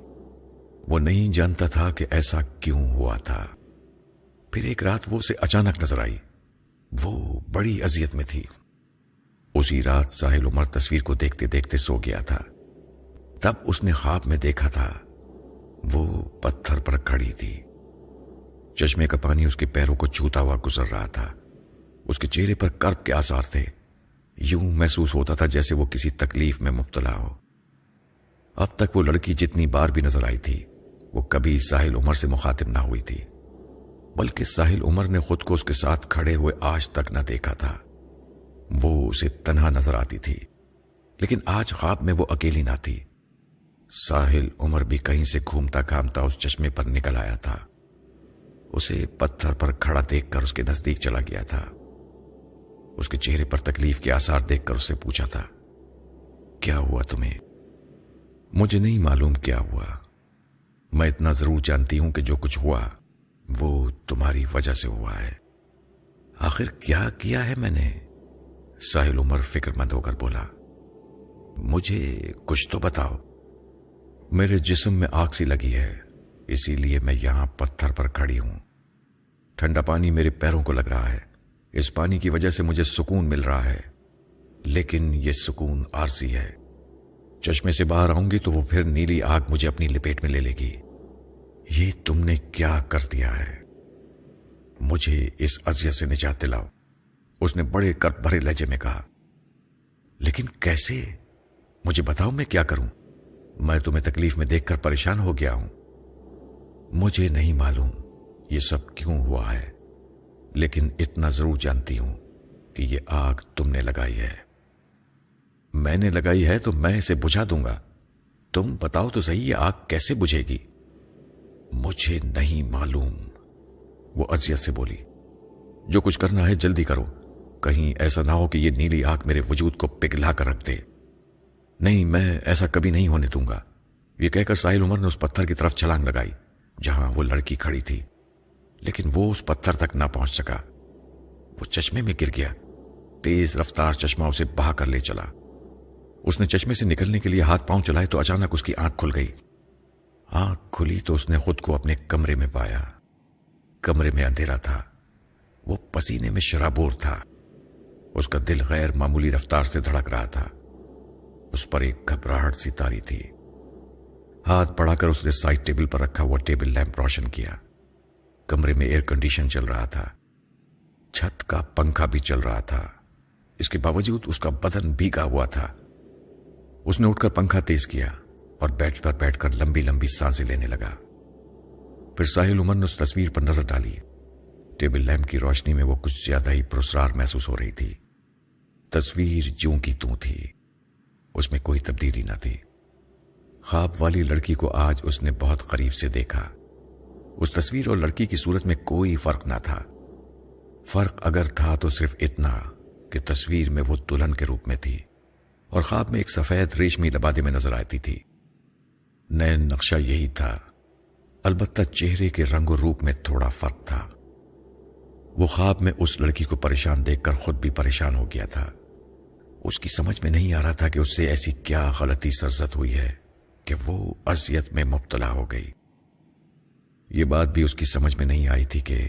وہ نہیں جانتا تھا کہ ایسا کیوں ہوا تھا۔ پھر ایک رات وہ اسے اچانک نظر آئی، وہ بڑی اذیت میں تھی۔ اسی رات ساحل عمر تصویر کو دیکھتے دیکھتے سو گیا تھا۔ تب اس نے خواب میں دیکھا تھا وہ پتھر پر کھڑی تھی، چشمے کا پانی اس کے پیروں کو چھوتا ہوا گزر رہا تھا، اس کے چہرے پر کرب کے آثار تھے، یوں محسوس ہوتا تھا جیسے وہ کسی تکلیف میں مبتلا ہو۔ اب تک وہ لڑکی جتنی بار بھی نظر آئی تھی وہ کبھی ساحل عمر سے مخاطب نہ ہوئی تھی، بلکہ ساحل عمر نے خود کو اس کے ساتھ کھڑے ہوئے آج تک نہ دیکھا تھا۔ وہ اسے تنہا نظر آتی تھی، لیکن آج خواب میں وہ اکیلی نہ تھی۔ ساحل عمر بھی کہیں سے گھومتا گھامتا اس چشمے پر نکل آیا تھا، اسے پتھر پر کھڑا دیکھ کر اس کے نزدیک چلا گیا تھا۔ اس کے چہرے پر تکلیف کے آثار دیکھ کر اس سے پوچھا تھا، کیا ہوا تمہیں؟ مجھے نہیں معلوم کیا ہوا، میں اتنا ضرور جانتی ہوں کہ جو کچھ ہوا وہ تمہاری وجہ سے ہوا ہے۔ آخر کیا کیا ہے میں نے؟ ساحل عمر فکر مند ہو کر بولا، مجھے کچھ تو بتاؤ۔ میرے جسم میں آگ سی لگی ہے، اسی لیے میں یہاں پتھر پر کھڑی ہوں۔ ٹھنڈا پانی میرے پیروں کو لگ رہا ہے، اس پانی کی وجہ سے مجھے سکون مل رہا ہے، لیکن یہ سکون عارضی ہے۔ چشمے سے باہر آؤں گی تو وہ پھر نیلی آگ مجھے اپنی لپیٹ میں لے لے گی۔ یہ تم نے کیا کر دیا ہے؟ مجھے اس اذیت سے نجات دلاؤ، اس نے بڑے کرب بھرے لہجے میں کہا۔ لیکن کیسے؟ مجھے بتاؤ میں کیا کروں؟ میں تمہیں تکلیف میں دیکھ کر پریشان ہو گیا ہوں۔ مجھے نہیں معلوم یہ سب کیوں ہوا ہے، لیکن اتنا ضرور جانتی ہوں کہ یہ آگ تم نے لگائی ہے۔ میں نے لگائی ہے تو میں اسے بجھا دوں گا، تم بتاؤ تو صحیح یہ آگ کیسے بجھے گی؟ مجھے نہیں معلوم، وہ اذیت سے بولی۔ جو کچھ کرنا ہے جلدی کرو، کہیں ایسا نہ ہو کہ یہ نیلی آگ میرے وجود کو پگھلا کر رکھ دے۔ نہیں، میں ایسا کبھی نہیں ہونے دوں گا، یہ کہہ کر ساحل عمر نے اس پتھر کی طرف چھلانگ لگائی جہاں وہ لڑکی کھڑی تھی، لیکن وہ اس پتھر تک نہ پہنچ سکا۔ وہ چشمے میں گر گیا، تیز رفتار چشمہ اسے بہا کر لے چلا۔ اس نے چشمے سے نکلنے کے لیے ہاتھ پاؤں چلائے تو اچانک اس کی آنکھ کھل گئی۔ آنکھ کھلی تو اس نے خود کو اپنے کمرے میں پایا۔ کمرے میں اندھیرا تھا، وہ پسینے میں شرابور تھا، اس کا دل غیر معمولی رفتار سے دھڑک رہا تھا، اس پر ایک گھبراہٹ سی طاری تھی۔ ہاتھ بڑھا کر اس نے سائڈ ٹیبل پر رکھا ہوا ٹیبل لیمپ روشن کیا۔ کمرے میں ایئر کنڈیشن چل رہا تھا، چھت کا پنکھا بھی چل رہا تھا، اس کے باوجود اس کا بدن بھیگا ہوا تھا۔ اس نے اٹھ کر پنکھا تیز کیا اور بیڈ پر بیٹھ کر لمبی لمبی سانسیں لینے لگا۔ پھر ساحل عمر نے اس تصویر پر نظر ڈالی۔ ٹیبل لیمپ کی روشنی میں وہ کچھ زیادہ ہی پراسرار محسوس ہو رہی تھی۔ تصویر جوں کی توں تھی، اس میں کوئی تبدیلی نہ تھی۔ خواب والی لڑکی کو آج اس نے بہت قریب سے دیکھا۔ اس تصویر اور لڑکی کی صورت میں کوئی فرق نہ تھا۔ فرق اگر تھا تو صرف اتنا کہ تصویر میں وہ دلہن کے روپ میں تھی اور خواب میں ایک سفید ریشمی لبادے میں نظر آتی تھی۔ نئے نقشہ یہی تھا، البتہ چہرے کے رنگ و روپ میں تھوڑا فرق تھا۔ وہ خواب میں اس لڑکی کو پریشان دیکھ کر خود بھی پریشان ہو گیا تھا۔ اس کی سمجھ میں نہیں آ رہا تھا کہ اس سے ایسی کیا غلطی سرزد ہوئی ہے کہ وہ اذیت میں مبتلا ہو گئی۔ یہ بات بھی اس کی سمجھ میں نہیں آئی تھی کہ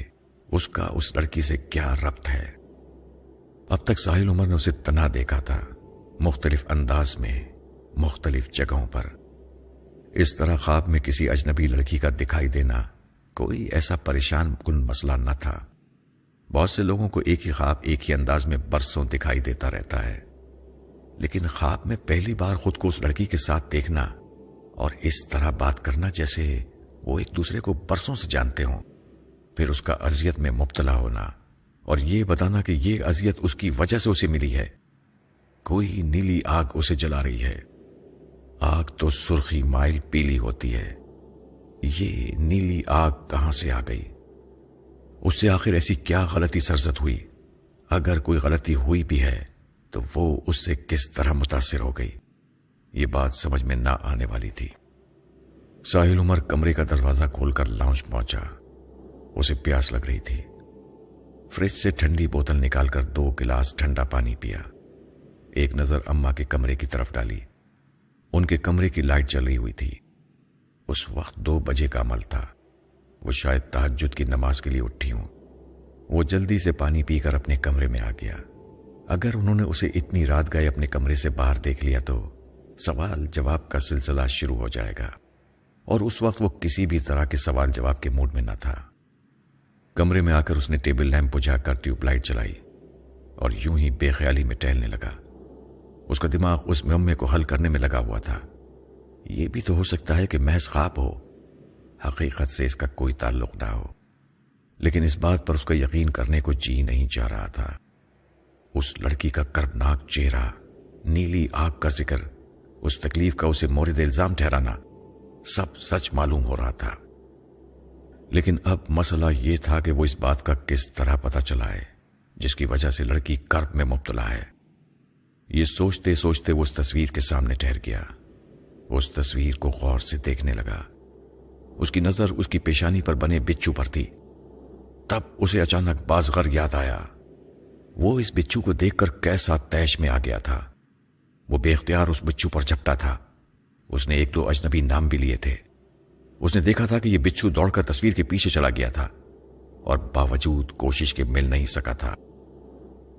اس کا اس لڑکی سے کیا ربط ہے۔ اب تک ساحل عمر نے اسے تنہا دیکھا تھا، مختلف انداز میں، مختلف جگہوں پر، اس طرح خواب میں کسی اجنبی لڑکی کا دکھائی دینا کوئی ایسا پریشان کن مسئلہ نہ تھا۔ بہت سے لوگوں کو ایک ہی خواب ایک ہی انداز میں برسوں دکھائی دیتا رہتا ہے، لیکن خواب میں پہلی بار خود کو اس لڑکی کے ساتھ دیکھنا اور اس طرح بات کرنا جیسے وہ ایک دوسرے کو برسوں سے جانتے ہوں، پھر اس کا اذیت میں مبتلا ہونا اور یہ بتانا کہ یہ اذیت اس کی وجہ سے اسے ملی ہے۔ کوئی نیلی آگ اسے جلا رہی ہے۔ آگ تو سرخی مائل پیلی ہوتی ہے، یہ نیلی آگ کہاں سے آ گئی؟ اس سے آخر ایسی کیا غلطی سرزد ہوئی؟ اگر کوئی غلطی ہوئی بھی ہے تو وہ اس سے کس طرح متاثر ہو گئی؟ یہ بات سمجھ میں نہ آنے والی تھی۔ ساحل عمر کمرے کا دروازہ کھول کر لاؤنج پہنچا۔ اسے پیاس لگ رہی تھی۔ فریج سے ٹھنڈی بوتل نکال کر 2 گلاس ٹھنڈا پانی پیا۔ ایک نظر اماں کے کمرے کی طرف ڈالی۔ ان کے کمرے کی لائٹ چل رہی ہوئی تھی۔ اس وقت 2 بجے کا عمل تھا۔ وہ شاید تہجد کی نماز کے لیے اٹھی ہوں۔ وہ جلدی سے پانی پی کر اپنے کمرے میں آ گیا۔ اگر انہوں نے اسے اتنی رات گئے اپنے کمرے سے باہر دیکھ لیا تو سوال جواب کا سلسلہ شروع ہو جائے گا، اور اس وقت وہ کسی بھی طرح کے سوال جواب کے موڈ میں نہ تھا۔ کمرے میں آ کر اس نے ٹیبل لیمپ بجھا کر ٹیوب لائٹ چلائی اور یوں ہی بے خیالی میں ٹہلنے لگا۔ اس کا دماغ اس معمے کو حل کرنے میں لگا ہوا تھا۔ یہ بھی تو ہو سکتا ہے کہ محض خواب ہو، حقیقت سے اس کا کوئی تعلق نہ ہو، لیکن اس بات پر اس کا یقین کرنے کو جی نہیں چاہ رہا تھا۔ اس لڑکی کا کربناک چہرہ، نیلی آگ کا ذکر، اس تکلیف کا اسے مورد الزام ٹھہرانا، سب سچ معلوم ہو رہا تھا۔ لیکن اب مسئلہ یہ تھا کہ وہ اس بات کا کس طرح پتہ چلائے جس کی وجہ سے لڑکی کرب میں مبتلا ہے۔ یہ سوچتے سوچتے وہ اس تصویر کے سامنے ٹھہر گیا۔ اس تصویر کو غور سے دیکھنے لگا۔ اس کی نظر اس کی پیشانی پر بنے بچھو پر تھی۔ تب اسے اچانک بازغر یاد آیا۔ وہ اس بچھو کو دیکھ کر کیسا طیش میں آ گیا تھا۔ وہ بے اختیار اس بچھو پر جھپٹا تھا۔ اس نے 1-2 اجنبی نام بھی لیے تھے۔ اس نے دیکھا تھا کہ یہ بچھو دوڑ کر تصویر کے پیچھے چلا گیا تھا اور باوجود کوشش کے مل نہیں سکا تھا۔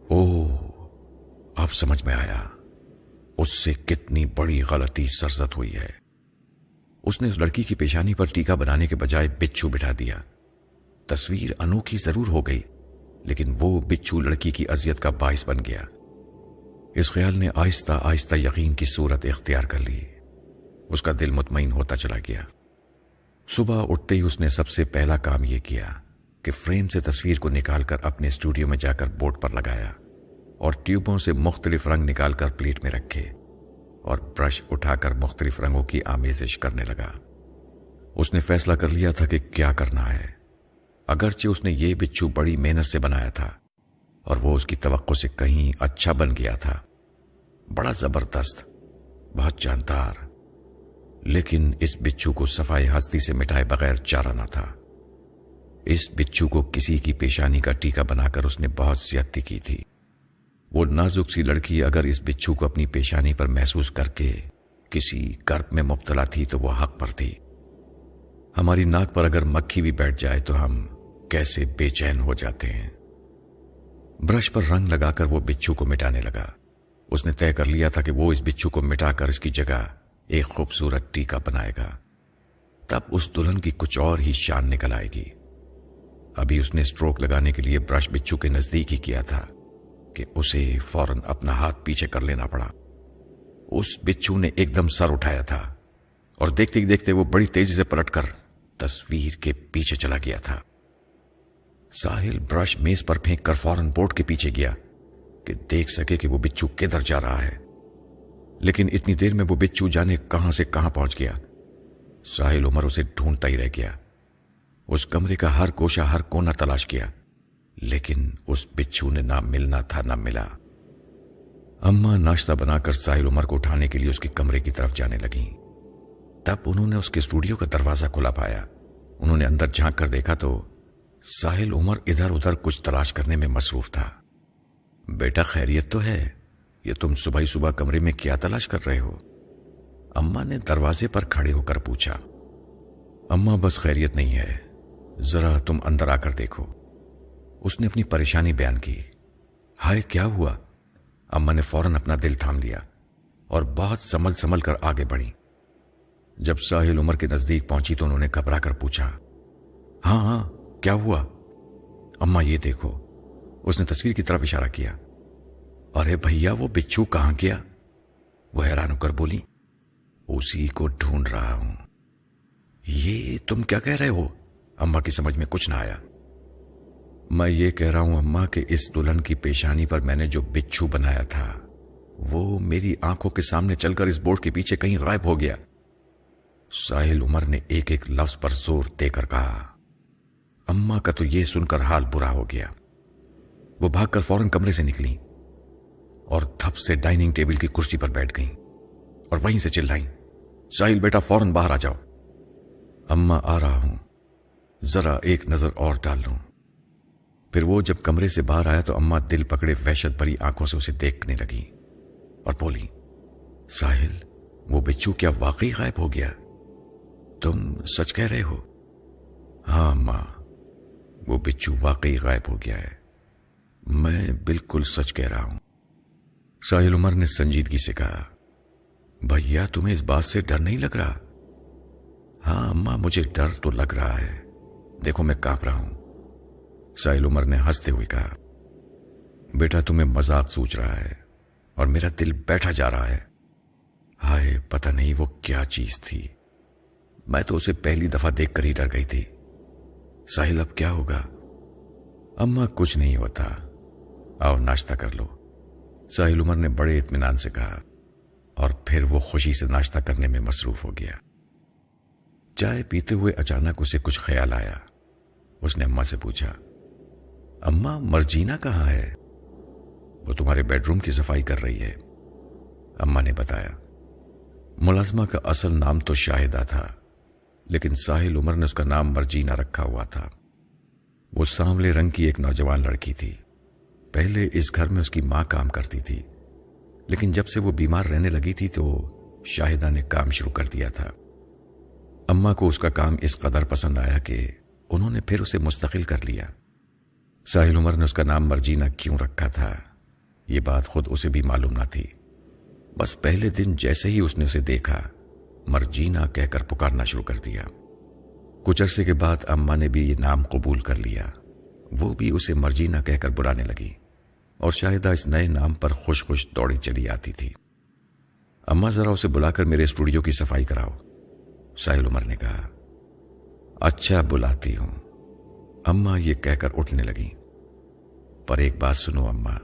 اوہ، اب سمجھ میں آیا اس سے کتنی بڑی غلطی سرزد ہوئی ہے۔ اس نے اس لڑکی کی پیشانی پر ٹیکا بنانے کے بجائے بچھو بٹھا دیا۔ تصویر انوکھی ضرور ہو گئی، لیکن وہ بچھو لڑکی کی اذیت کا باعث بن گیا۔ اس خیال نے آہستہ آہستہ یقین کی صورت اختیار کر لی۔ اس کا دل مطمئن ہوتا چلا گیا۔ صبح اٹھتے ہی اس نے سب سے پہلا کام یہ کیا کہ فریم سے تصویر کو نکال کر اپنے اسٹوڈیو میں جا کر بورڈ پر لگایا اور ٹیوبوں سے مختلف رنگ نکال کر پلیٹ میں رکھے اور برش اٹھا کر مختلف رنگوں کی آمیزش کرنے لگا۔ اس نے فیصلہ کر لیا تھا کہ کیا کرنا ہے۔ اگرچہ اس نے یہ بچھو بڑی محنت سے بنایا تھا اور وہ اس کی توقع سے کہیں اچھا بن گیا تھا، بڑا زبردست، بہت جاندار، لیکن اس بچھو کو صفائی ہستی سے مٹائے بغیر چارہ نہ تھا۔ اس بچھو کو کسی کی پیشانی کا ٹیکا بنا کر اس نے بہت زیادتی کی تھی۔ وہ نازک سی لڑکی اگر اس بچھو کو اپنی پیشانی پر محسوس کر کے کسی کرب میں مبتلا تھی تو وہ حق پر تھی۔ ہماری ناک پر اگر مکھی بھی بیٹھ جائے تو ہم کیسے بے چین ہو جاتے ہیں۔ برش پر رنگ لگا کر وہ بچھو کو مٹانے لگا۔ اس نے طے کر لیا تھا کہ وہ اس بچھو کو مٹا کر اس کی جگہ ایک خوبصورت ٹیکا بنائے گا، تب اس دلہن کی کچھ اور ہی شان نکل آئے گی۔ ابھی اس نے اسٹروک لگانے کے لیے برش بچھو کے نزدیک ہی کیا تھا کہ اسے فوراً اپنا ہاتھ پیچھے کر لینا پڑا۔ اس بچھو نے ایک دم سر اٹھایا تھا اور دیکھتے ہی دیکھتے وہ بڑی تیزی سے پلٹ کر تصویر کے پیچھے چلا گیا تھا۔ ساحل برش میز پر پھینک کر فوراً بورڈ کے پیچھے گیا کہ دیکھ سکے کہ وہ بچھو کدھر جا رہا ہے، لیکن اتنی دیر میں وہ بچھو جانے کہاں سے کہاں پہنچ گیا۔ ساحل عمر اسے ڈھونڈتا ہی رہ گیا۔ اس کمرے کا ہر گوشہ ہر کونا تلاش کیا، لیکن اس بچھو نے نہ ملنا تھا نہ ملا۔ اماں ناشتہ بنا کر ساحل عمر کو اٹھانے کے لیے اس کے کمرے کی طرف جانے لگیں۔ تب انہوں نے اس کے اسٹوڈیو کا دروازہ کھلا پایا۔ انہوں نے اندر جھانک کر دیکھا تو ساحل عمر ادھر ادھر کچھ تلاش کرنے میں مصروف تھا۔ بیٹا خیریت تو ہے؟ یہ تم صبح ہی صبح کمرے میں کیا تلاش کر رہے ہو؟ اماں نے دروازے پر کھڑے ہو کر پوچھا۔ اماں بس خیریت نہیں ہے، ذرا تم اندر آ کر دیکھو۔ اس نے اپنی پریشانی بیان کی۔ ہائے کیا ہوا؟ اماں نے فوراً اپنا دل تھام لیا اور بہت سنبھل کر آگے بڑھی۔ جب ساحل عمر کے نزدیک پہنچی تو انہوں نے گھبرا کر پوچھا، ہاں ہاں کیا ہوا؟ اماں یہ دیکھو، اس نے تصویر کی طرف اشارہ کیا۔ ارے بھیا وہ بچھو کہاں گیا؟ وہ حیران ہو کر بولی، اسی کو ڈھونڈ رہا ہوں۔ یہ تم کیا کہہ رہے ہو؟ اماں کی سمجھ میں کچھ نہ آیا۔ میں یہ کہہ رہا ہوں اماں کہ اس دلہن کی پیشانی پر میں نے جو بچھو بنایا تھا وہ میری آنکھوں کے سامنے چل کر اس بورڈ کے پیچھے کہیں غائب ہو گیا۔ ساحل عمر نے ایک ایک لفظ پر زور دے کر کہا۔ اماں کا تو یہ سن کر حال برا ہو گیا۔ وہ بھاگ کر فوراً کمرے سے نکلیں اور دھپ سے ڈائننگ ٹیبل کی کرسی پر بیٹھ گئیں اور وہیں سے چلائیں، ساحل بیٹا فوراً باہر آ جاؤ۔ اماں آ رہا ہوں، ذرا ایک نظر اور ڈال لوں۔ پھر وہ جب کمرے سے باہر آیا تو اماں دل پکڑے وحشت بھری آنکھوں سے اسے دیکھنے لگی اور بولی، ساحل وہ بچھو کیا واقعی غائب ہو گیا؟ تم سچ کہہ رہے ہو؟ ہاں اماں، وہ بچھو واقعی غائب ہو گیا ہے، میں بالکل سچ کہہ رہا ہوں۔ ساحل عمر نے سنجیدگی سے کہا، بھیا تمہیں اس بات سے ڈر نہیں لگ رہا؟ ہاں اماں مجھے ڈر تو لگ رہا ہے، دیکھو میں کانپ رہا ہوں۔ ساحل عمر نے ہنستے ہوئے کہا، بیٹا تمہیں مذاق سوچ رہا ہے اور میرا دل بیٹھا جا رہا ہے۔ ہائے پتہ نہیں وہ کیا چیز تھی، میں تو اسے پہلی دفعہ دیکھ کر ہی ڈر گئی تھی۔ ساحل اب کیا ہوگا؟ اماں کچھ نہیں ہوتا، آؤ ناشتہ کر لو، ساحل عمر نے بڑے اطمینان سے کہا، اور پھر وہ خوشی سے ناشتہ کرنے میں مصروف ہو گیا۔ چائے پیتے ہوئے اچانک اسے کچھ خیال آیا۔ اس نے اماں سے پوچھا، اماں مرجینا کہاں ہے؟ وہ تمہارے بیڈ روم کی صفائی کر رہی ہے، اماں نے بتایا۔ ملازمہ کا اصل نام تو شاہدہ تھا، لیکن ساحل عمر نے اس کا نام مرجینا رکھا ہوا تھا۔ وہ سانولے رنگ کی ایک نوجوان لڑکی تھی۔ پہلے اس گھر میں اس کی ماں کام کرتی تھی، لیکن جب سے وہ بیمار رہنے لگی تھی تو شاہدہ نے کام شروع کر دیا تھا۔ اماں کو اس کا کام اس قدر پسند آیا کہ انہوں نے پھر اسے مستقل کر لیا۔ ساحل عمر نے اس کا نام مرجینا کیوں رکھا تھا یہ بات خود اسے بھی معلوم نہ تھی، بس پہلے دن جیسے ہی اس نے اسے دیکھا مرجینا کہہ کر پکارنا شروع کر دیا۔ کچھ عرصے کے بعد اماں نے بھی یہ نام قبول کر لیا، وہ بھی اسے مرجینا کہہ کر بلانے لگی اور شاہدہ اس نئے نام پر خوش خوش دوڑی چلی آتی تھی۔ اماں ذرا اسے بلا کر میرے اسٹوڈیو کی صفائی کراؤ، ساحل عمر نے کہا۔ اچھا بلاتی ہوں، اماں یہ کہہ کر اٹھنے لگی۔ پر ایک بات سنو اماں،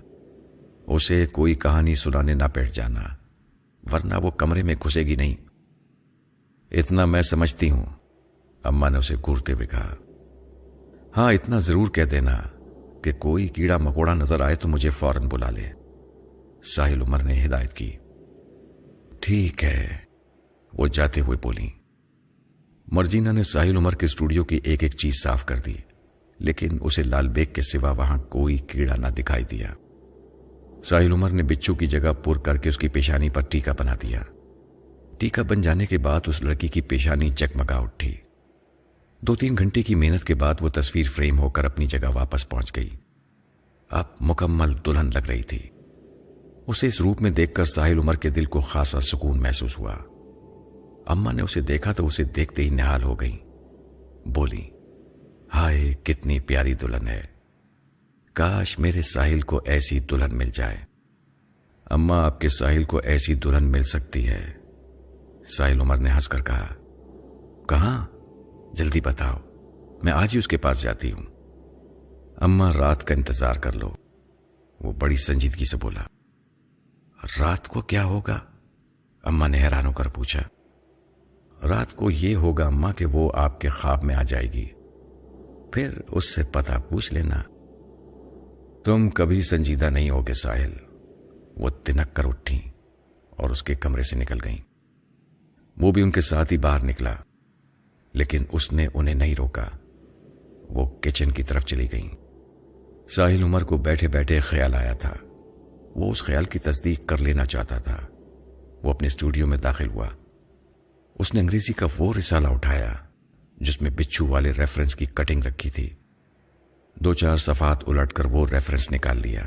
اسے کوئی کہانی سنانے نہ بیٹھ جانا، ورنہ وہ کمرے میں گھسے گی نہیں۔ اتنا میں سمجھتی ہوں، اماں نے اسے گھورتے ہوئے کہا۔ ہاں اتنا ضرور کہہ دینا کہ کوئی کیڑا مکوڑا نظر آئے تو مجھے فوراً بلا لے، ساحل عمر نے ہدایت کی۔ ٹھیک ہے، وہ جاتے ہوئے بولی۔ مرجینا نے ساحل عمر کے اسٹوڈیو کی ایک ایک چیز صاف کر دی، لیکن اسے لال بیگ کے سوا وہاں کوئی کیڑا نہ دکھائی دیا۔ ساحل عمر نے بچھو کی جگہ پر کر کے اس کی پیشانی پر ٹیکا بنا دیا۔ ٹیکا بن جانے کے بعد اس لڑکی کی پیشانی جگمگا اٹھی۔ 2-3 گھنٹے کی محنت کے بعد وہ تصویر فریم ہو کر اپنی جگہ واپس پہنچ گئی۔ اب مکمل دلہن لگ رہی تھی۔ اسے اس روپ میں دیکھ کر ساحل عمر کے دل کو خاصا سکون محسوس ہوا۔ اماں نے اسے دیکھا تو اسے دیکھتے ہی نہال ہو گئی، بولی، ہائے کتنی پیاری دلہن ہے، کاش میرے ساحل کو ایسی دلہن مل جائے۔ اماں آپ کے ساحل کو ایسی دلہن مل سکتی ہے، ساحل عمر نے ہنس کر کہا۔ کہاں؟ جلدی بتاؤ، میں آج ہی اس کے پاس جاتی ہوں۔ اماں رات کا انتظار کر لو، وہ بڑی سنجیدگی سے بولا۔ رات کو کیا ہوگا؟ اماں نے حیران ہو کر پوچھا۔ رات کو یہ ہوگا اماں کہ وہ آپ کے خواب میں آ جائے گی، پھر اس سے پتہ پوچھ لینا۔ تم کبھی سنجیدہ نہیں ہوگے ساحل، وہ تنک کر اٹھیں اور اس کے کمرے سے نکل گئیں۔ وہ بھی ان کے ساتھ ہی باہر نکلا، لیکن اس نے انہیں نہیں روکا، وہ کچن کی طرف چلی گئیں۔ ساحل عمر کو بیٹھے بیٹھے خیال آیا تھا، وہ اس خیال کی تصدیق کر لینا چاہتا تھا۔ وہ اپنے اسٹوڈیو میں داخل ہوا۔ اس نے انگریزی کا وہ رسالہ اٹھایا جس میں بچھو والے ریفرنس کی کٹنگ رکھی تھی۔ 2-4 صفحات الٹ کر وہ ریفرنس نکال لیا۔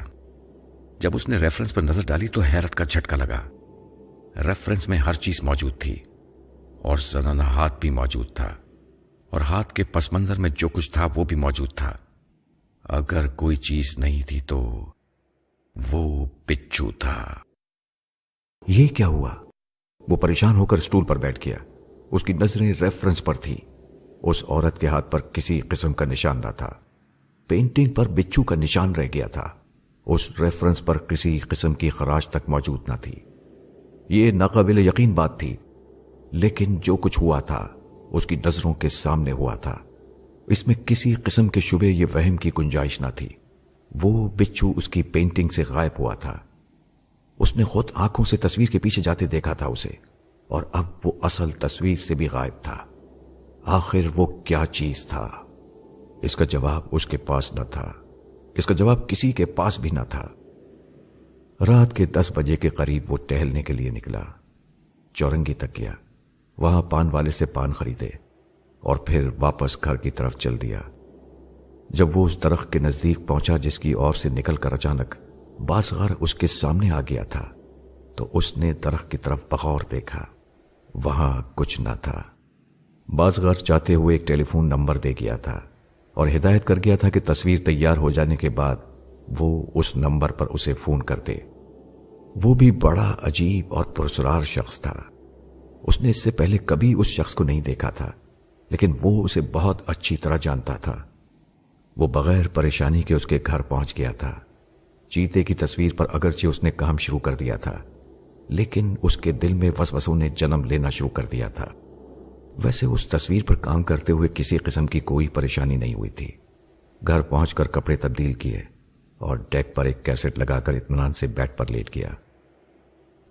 جب اس نے ریفرنس پر نظر ڈالی تو حیرت کا جھٹکا لگا۔ ریفرنس میں ہر چیز موجود تھی، اور زنانہ ہاتھ بھی موجود تھا، اور ہاتھ کے پس منظر میں جو کچھ تھا وہ بھی موجود تھا۔ اگر کوئی چیز نہیں تھی تو وہ بچھو تھا۔ یہ کیا ہوا؟ وہ پریشان ہو کر اسٹول پر بیٹھ گیا۔ اس کی نظریں ریفرنس پر تھی۔ اس عورت کے ہاتھ پر کسی قسم کا نشان نہ تھا۔ پینٹنگ پر بچھو کا نشان رہ گیا تھا۔ اس ریفرنس پر کسی قسم کی خراش تک موجود نہ تھی۔ یہ ناقابل یقین بات تھی، لیکن جو کچھ ہوا تھا اس کی نظروں کے سامنے ہوا تھا۔ اس میں کسی قسم کے شبے یہ وہم کی گنجائش نہ تھی۔ وہ بچھو اس کی پینٹنگ سے غائب ہوا تھا۔ اس نے خود آنکھوں سے تصویر کے پیچھے جاتے دیکھا تھا اسے، اور اب وہ اصل تصویر سے بھی غائب تھا۔ آخر وہ کیا چیز تھا؟ اس کا جواب اس کے پاس نہ تھا۔ اس کا جواب کسی کے پاس بھی نہ تھا۔ رات کے 10 بجے کے قریب وہ ٹہلنے کے لیے نکلا۔ چورنگی تک گیا، وہاں پان والے سے پان خریدے اور پھر واپس گھر کی طرف چل دیا۔ جب وہ اس درخت کے نزدیک پہنچا جس کی اور سے نکل کر اچانک بازغر اس کے سامنے آ گیا تھا، تو اس نے درخت کی طرف بغور دیکھا۔ وہاں کچھ نہ تھا۔ بازغر چاہتے ہوئے ایک ٹیلی فون نمبر دے گیا تھا اور ہدایت کر گیا تھا کہ تصویر تیار ہو جانے کے بعد وہ اس نمبر پر اسے فون کر دے۔ وہ بھی بڑا عجیب اور پراسرار شخص تھا۔ اس نے اس سے پہلے کبھی اس شخص کو نہیں دیکھا تھا، لیکن وہ اسے بہت اچھی طرح جانتا تھا۔ وہ بغیر پریشانی کے اس کے گھر پہنچ گیا تھا۔ چیتے کی تصویر پر اگرچہ اس نے کام شروع کر دیا تھا، لیکن اس کے دل میں وسوسوں نے جنم لینا شروع کر دیا تھا۔ ویسے اس تصویر پر کام کرتے ہوئے کسی قسم کی کوئی پریشانی نہیں ہوئی تھی۔ گھر پہنچ کر کپڑے تبدیل کیے اور ڈیک پر ایک کیسٹ لگا کر اطمینان سے بیڈ پر لیٹ گیا۔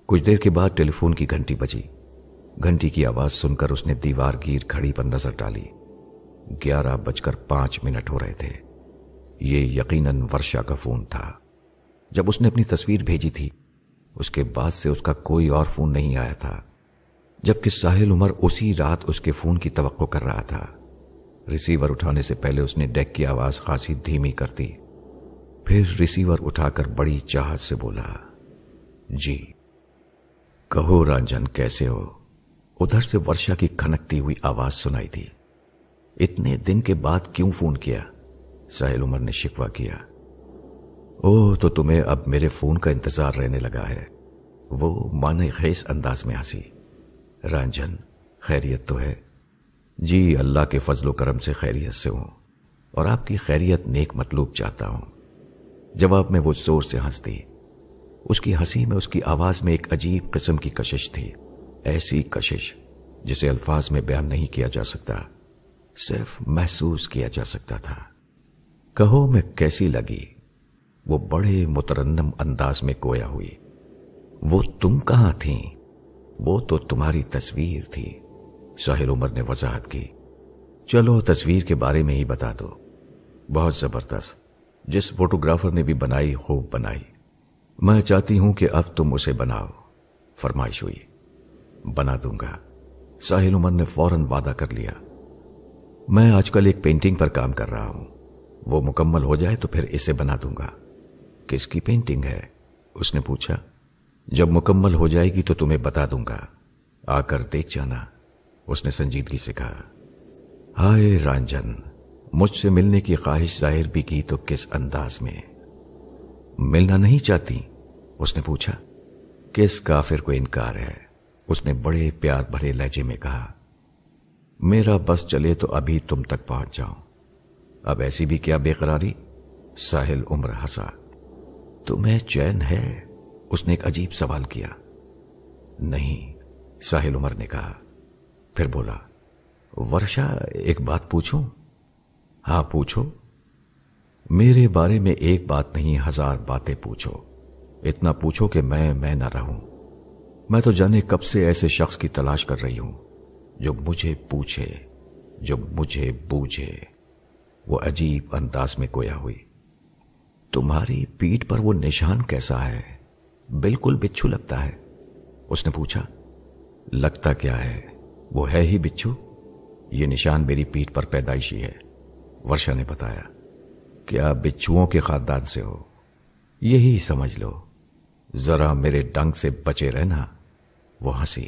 کچھ دیر کے بعد ٹیلی فون کی گھنٹی بجی۔ گھنٹی کی آواز سن کر اس نے دیوار گیر گھڑی پر نظر ڈالی۔ 11:05 ہو رہے تھے۔ یہ یقیناً ورشا کا فون تھا۔ جب اس نے اپنی تصویر بھیجی تھی، اس کے بعد سے اس کا کوئی اور فون نہیں آیا تھا، جبکہ ساحل عمر اسی رات اس کے فون کی توقع کر رہا تھا۔ ریسیور اٹھانے سے پہلے اس نے ڈیک کی آواز خاصی دھیمی کر دی، پھر ریسیور اٹھا کر بڑی چاہت سے بولا، جی کہو رنجن، کیسے ہو؟ ادھر سے ورشا کی کھنکتی ہوئی آواز سنائی تھی۔ اتنے دن کے بعد کیوں فون کیا؟ ساحل عمر نے شکوہ کیا۔ اوہ، تو تمہیں اب میرے فون کا انتظار رہنے لگا ہے۔ وہ معنی خیز انداز میں ہنسی۔ رنجن، خیریت تو ہے؟ جی اللہ کے فضل و کرم سے خیریت سے ہوں، اور آپ کی خیریت نیک مطلوب چاہتا ہوں۔ جواب میں وہ زور سے ہنس دی۔ اس کی ہنسی میں، اس کی آواز میں ایک عجیب قسم کی کشش تھی، ایسی کشش جسے الفاظ میں بیان نہیں کیا جا سکتا، صرف محسوس کیا جا سکتا تھا۔ کہو میں کیسی لگی؟ وہ بڑے مترنم انداز میں گویا ہوئی۔ وہ تم کہاں تھیں؟ وہ تو تمہاری تصویر تھی، ساحل عمر نے وضاحت کی۔ چلو تصویر کے بارے میں ہی بتا دو۔ بہت زبردست، جس فوٹوگرافر نے بھی بنائی خوب بنائی۔ میں چاہتی ہوں کہ اب تم اسے بناؤ۔ فرمائش ہوئی۔ بنا دوں گا، ساحل عمر نے فوراً وعدہ کر لیا۔ میں آج کل ایک پینٹنگ پر کام کر رہا ہوں، وہ مکمل ہو جائے تو پھر اسے بنا دوں گا۔ کس کی پینٹنگ ہے؟ اس نے پوچھا۔ جب مکمل ہو جائے گی تو تمہیں بتا دوں گا، آ کر دیکھ جانا، اس نے سنجیدگی سے کہا۔ ہائے رنجن، مجھ سے ملنے کی خواہش ظاہر بھی کی تو کس انداز میں؟ ملنا نہیں چاہتی؟ اس نے پوچھا۔ کس کافر کو انکار ہے؟ اس نے بڑے پیار بھرے لہجے میں کہا۔ میرا بس چلے تو ابھی تم تک پہنچ جاؤں۔ اب ایسی بھی کیا بے قراری؟ ساحل عمر ہنسا۔ تمہیں چین ہے؟ اس نے ایک عجیب سوال کیا۔ نہیں، ساحل عمر نے کہا، پھر بولا، ورشا ایک بات پوچھوں؟ ہاں پوچھو۔ میرے بارے میں ایک بات نہیں 1000 باتیں پوچھو، اتنا پوچھو کہ میں نہ رہوں۔ میں تو جانے کب سے ایسے شخص کی تلاش کر رہی ہوں جو مجھے پوچھے، جو مجھے بوجھے۔ وہ عجیب انداز میں گویا ہوئی۔ تمہاری پیٹھ پر وہ نشان کیسا ہے؟ بالکل بچھو لگتا ہے، اس نے پوچھا۔ لگتا کیا ہے، وہ ہے ہی بچھو۔ یہ نشان میری پیٹھ پر پیدائشی ہے، ورشا نے بتایا۔ کیا بچھوؤں کے خاندان سے ہو؟ یہی سمجھ لو، ذرا میرے ڈنگ سے بچے رہنا۔ وہ ہنسی۔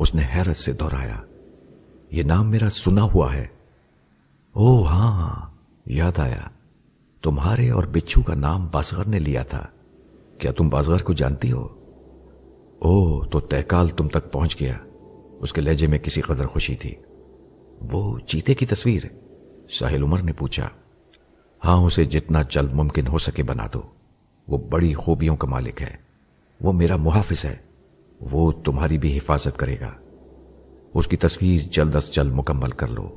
اس نے حیرت سے دہرایا، یہ نام میرا سنا ہوا ہے۔ اوہ ہاں، یاد آیا، تمہارے اور بچھو کا نام بازغر نے لیا تھا۔ کیا تم بازغر کو جانتی ہو؟ اوہ، تو تہکال تم تک پہنچ گیا۔ اس کے لہجے میں کسی قدر خوشی تھی۔ وہ چیتے کی تصویر؟ ساحل عمر نے پوچھا۔ ہاں، اسے جتنا جلد ممکن ہو سکے بنا دو، وہ بڑی خوبیوں کا مالک ہے، وہ میرا محافظ ہے، وہ تمہاری بھی حفاظت کرے گا۔ اس کی تصویر جلد از جلد مکمل کر لو،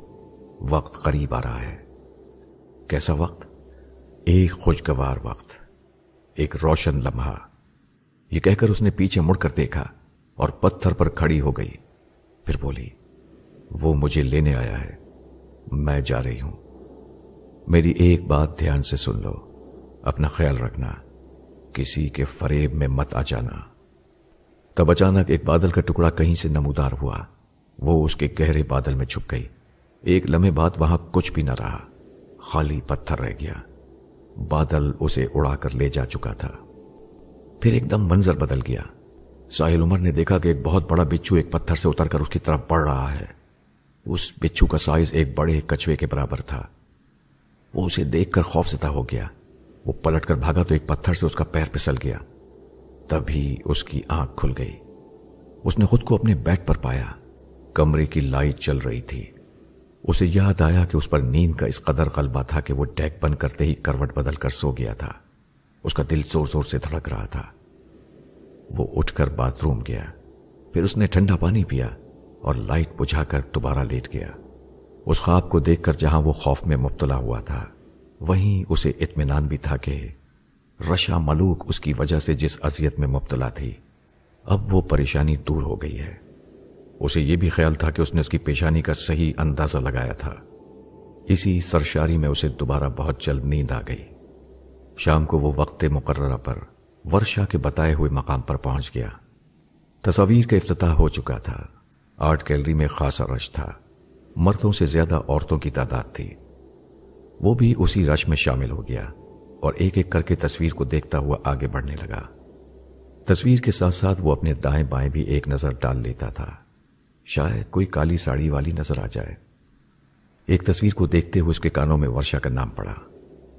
وقت قریب آ رہا ہے۔ کیسا وقت؟ ایک خوشگوار وقت، ایک روشن لمحہ۔ یہ کہہ کر اس نے پیچھے مڑ کر دیکھا اور پتھر پر کھڑی ہو گئی، پھر بولی، وہ مجھے لینے آیا ہے، میں جا رہی ہوں۔ میری ایک بات دھیان سے سن لو، اپنا خیال رکھنا، کسی کے فریب میں مت آ جانا۔ تب اچانک ایک بادل کا ٹکڑا کہیں سے نمودار ہوا، وہ اس کے گہرے بادل میں چھپ گئی۔ ایک لمحے بعد وہاں کچھ بھی نہ رہا، خالی پتھر رہ گیا۔ بادل اسے اڑا کر لے جا چکا تھا۔ پھر ایک دم منظر بدل گیا۔ ساحل عمر نے دیکھا کہ ایک بہت بڑا بچھو ایک پتھر سے اتر کر اس کی طرف بڑھ رہا ہے۔ اس بچھو کا سائز ایک بڑے کچھوے کے برابر تھا۔ وہ اسے دیکھ کر خوفزدہ ہو گیا۔ وہ پلٹ کر بھاگا تو ایک پتھر سے اس کا پیر پھسل گیا۔ تبھی اس کی آنکھ کھل گئی۔ اس نے خود کو اپنے بیڈ پر پایا۔ کمرے کی لائٹ چل رہی تھی۔ اسے یاد آیا کہ اس پر نیند کا اس قدر غلبہ تھا کہ وہ ڈیک بند کرتے ہی کروٹ بدل کر سو گیا تھا۔ اس کا دل زور زور سے دھڑک رہا تھا۔ وہ اٹھ کر باتھ روم گیا، پھر اس نے ٹھنڈا پانی پیا اور لائٹ بجھا کر دوبارہ لیٹ گیا۔ اس خواب کو دیکھ کر جہاں وہ خوف میں مبتلا ہوا تھا، وہیں اسے اطمینان بھی تھا کہ رشا ملوک اس کی وجہ سے جس اذیت میں مبتلا تھی، اب وہ پریشانی دور ہو گئی ہے۔ اسے یہ بھی خیال تھا کہ اس نے اس کی پیشانی کا صحیح اندازہ لگایا تھا۔ اسی سرشاری میں اسے دوبارہ بہت جلد نیند آ گئی۔ شام کو وہ وقت مقررہ پر ورشا کے بتائے ہوئے مقام پر پہنچ گیا۔ تصاویر کا افتتاح ہو چکا تھا۔ آرٹ گیلری میں خاصا رش تھا۔ مردوں سے زیادہ عورتوں کی تعداد تھی۔ وہ بھی اسی رش میں شامل ہو گیا اور ایک ایک کر کے تصویر کو دیکھتا ہوا آگے بڑھنے لگا۔ تصویر کے ساتھ ساتھ وہ اپنے دائیں بائیں بھی ایک نظر ڈال لیتا تھا، شاید کوئی کالی ساڑی والی نظر آ جائے۔ ایک تصویر کو دیکھتے ہوئے اس کے کانوں میں ورشا کا نام پڑا۔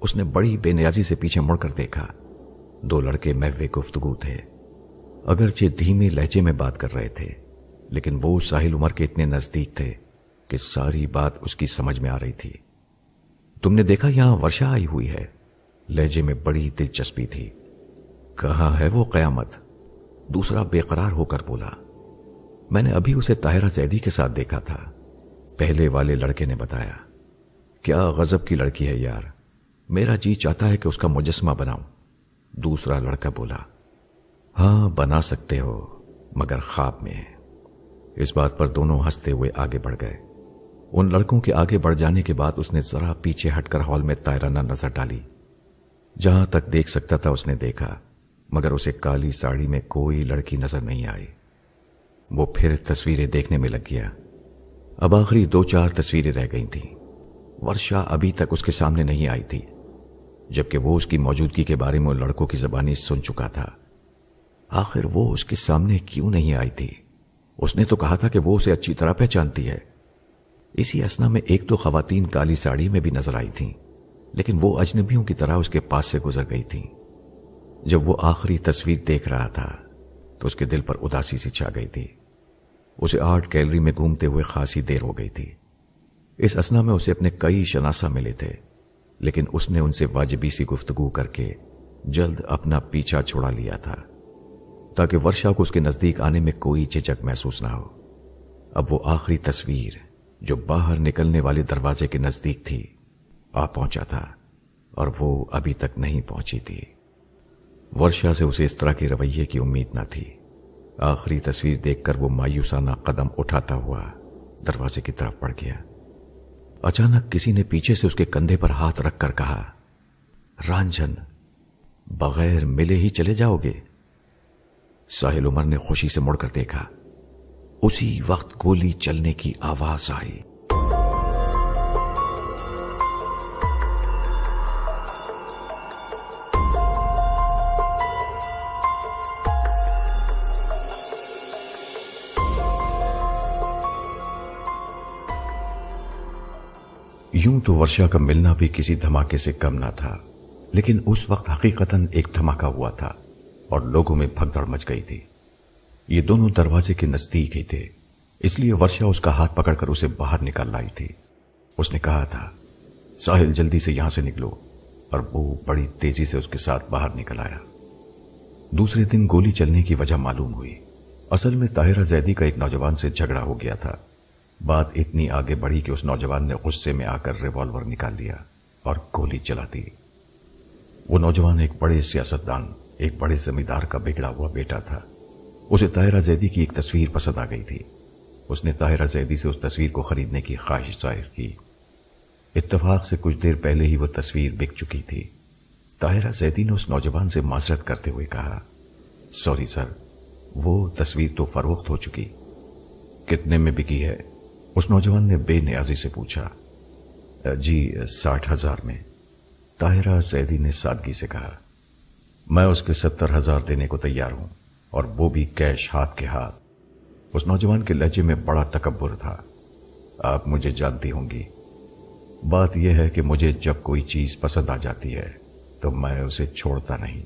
اس نے بڑی بے نیازی سے پیچھے مڑ کر دیکھا۔ دو لڑکے محو گفتگو تھے، اگرچہ دھیمے لہجے میں بات کر رہے تھے، لیکن وہ ساحل عمر کے اتنے نزدیک تھے کہ ساری بات اس کی سمجھ میں آ رہی تھی۔ تم نے دیکھا یہاں ورشا آئی ہوئی ہے؟ لہجے میں بڑی دلچسپی تھی۔ کہاں ہے وہ قیامت؟ دوسرا بے قرار ہو کر بولا۔ میں نے ابھی اسے طاہرہ زیدی کے ساتھ دیکھا تھا، پہلے والے لڑکے نے بتایا۔ کیا غضب کی لڑکی ہے یار، میرا جی چاہتا ہے کہ اس کا مجسمہ بناؤں۔ دوسرا لڑکا بولا۔ ہاں بنا سکتے ہو، مگر خواب میں۔ اس بات پر دونوں ہنستے ہوئے آگے بڑھ گئے۔ ان لڑکوں کے آگے بڑھ جانے کے بعد اس نے ذرا پیچھے ہٹ کر ہال میں طائرانہ نظر ڈالی۔ جہاں تک دیکھ سکتا تھا اس نے دیکھا، مگر اسے کالی ساڑی میں کوئی لڑکی نظر نہیں آئی۔ وہ پھر تصویریں دیکھنے میں لگ گیا۔ اب آخری 2-4 تصویریں رہ گئی تھیں۔ ورشا ابھی تک اس کے سامنے نہیں آئی تھی، جبکہ وہ اس کی موجودگی کے بارے میں ان لڑکوں کی زبانی سن چکا تھا۔ آخر وہ اس کے سامنے کیوں نہیں آئی تھی؟ اس نے تو کہا تھا کہ وہ اسے اچھی طرح پہچانتی ہے۔ اسی اثنا میں 1-2 خواتین کالی ساڑی میں بھی نظر آئی تھیں، لیکن وہ اجنبیوں کی طرح اس کے پاس سے گزر گئی تھیں۔ جب وہ آخری تصویر دیکھ رہا تھا تو اس کے دل پر اداسی سی چھا گئی تھی۔ اسے آرٹ گیلری میں گھومتے ہوئے خاصی دیر ہو گئی تھی۔ اس اثنا میں اسے اپنے کئی شناسہ ملے تھے، لیکن اس نے ان سے واجبی سی گفتگو کر کے جلد اپنا پیچھا چھڑا لیا تھا، تاکہ ورشا کو اس کے نزدیک آنے میں کوئی جھجک محسوس نہ ہو۔ اب وہ آخری تصویر جو باہر نکلنے والے دروازے کے نزدیک تھی آ پہنچا تھا، اور وہ ابھی تک نہیں پہنچی تھی۔ ورشا سے اسے اس طرح کے رویے کی امید نہ تھی۔ آخری تصویر دیکھ کر وہ مایوسانہ قدم اٹھاتا ہوا دروازے کی طرف بڑھ گیا۔ اچانک کسی نے پیچھے سے اس کے کندھے پر ہاتھ رکھ کر کہا، رانجھن، بغیر ملے ہی چلے جاؤ گے؟ ساحل عمر نے خوشی سے مڑ کر دیکھا۔ اسی وقت گولی چلنے کی آواز آئی۔ یوں تو ورشا کا ملنا بھی کسی دھماکے سے کم نہ تھا، لیکن اس وقت حقیقتاً ایک دھماکہ ہوا تھا اور لوگوں میں بھگدڑ مچ گئی تھی۔ یہ دونوں دروازے کے نزدیک ہی تھے، اس لیے ورشا اس کا ہاتھ پکڑ کر اسے باہر نکال لائی تھی۔ اس نے کہا تھا، ساحل جلدی سے یہاں سے نکلو، اور وہ بڑی تیزی سے اس کے ساتھ باہر نکل آیا۔ دوسرے دن گولی چلنے کی وجہ معلوم ہوئی۔ اصل میں طاہرہ زیدی کا ایک نوجوان سے جھگڑا ہو گیا تھا۔ بات اتنی آگے بڑھی کہ اس نوجوان نے غصے میں آ کر ریوالور نکال لیا اور گولی چلا دی۔ وہ نوجوان ایک بڑے سیاستدان، ایک بڑے زمیندار کا بگڑا ہوا بیٹا تھا۔ اسے طاہرہ زیدی کی ایک تصویر پسند آ گئی تھی۔ اس نے طاہرہ زیدی سے اس تصویر کو خریدنے کی خواہش ظاہر کی۔ اتفاق سے کچھ دیر پہلے ہی وہ تصویر بک چکی تھی۔ طاہرہ زیدی نے اس نوجوان سے معذرت کرتے ہوئے کہا، سوری سر، وہ تصویر تو فروخت ہو چکی۔ کتنے میں بکی ہے؟ اس نوجوان نے بے نیازی سے پوچھا۔ جی 60,000 میں۔ طاہرہ زیدی نے سادگی سے کہا، میں اس کے 70,000 دینے کو تیار ہوں، اور وہ بھی کیش ہاتھ کے ہاتھ۔ اس نوجوان کے لہجے میں بڑا تکبر تھا۔ آپ مجھے جانتی ہوں گی، بات یہ ہے کہ مجھے جب کوئی چیز پسند آ جاتی ہے تو میں اسے چھوڑتا نہیں۔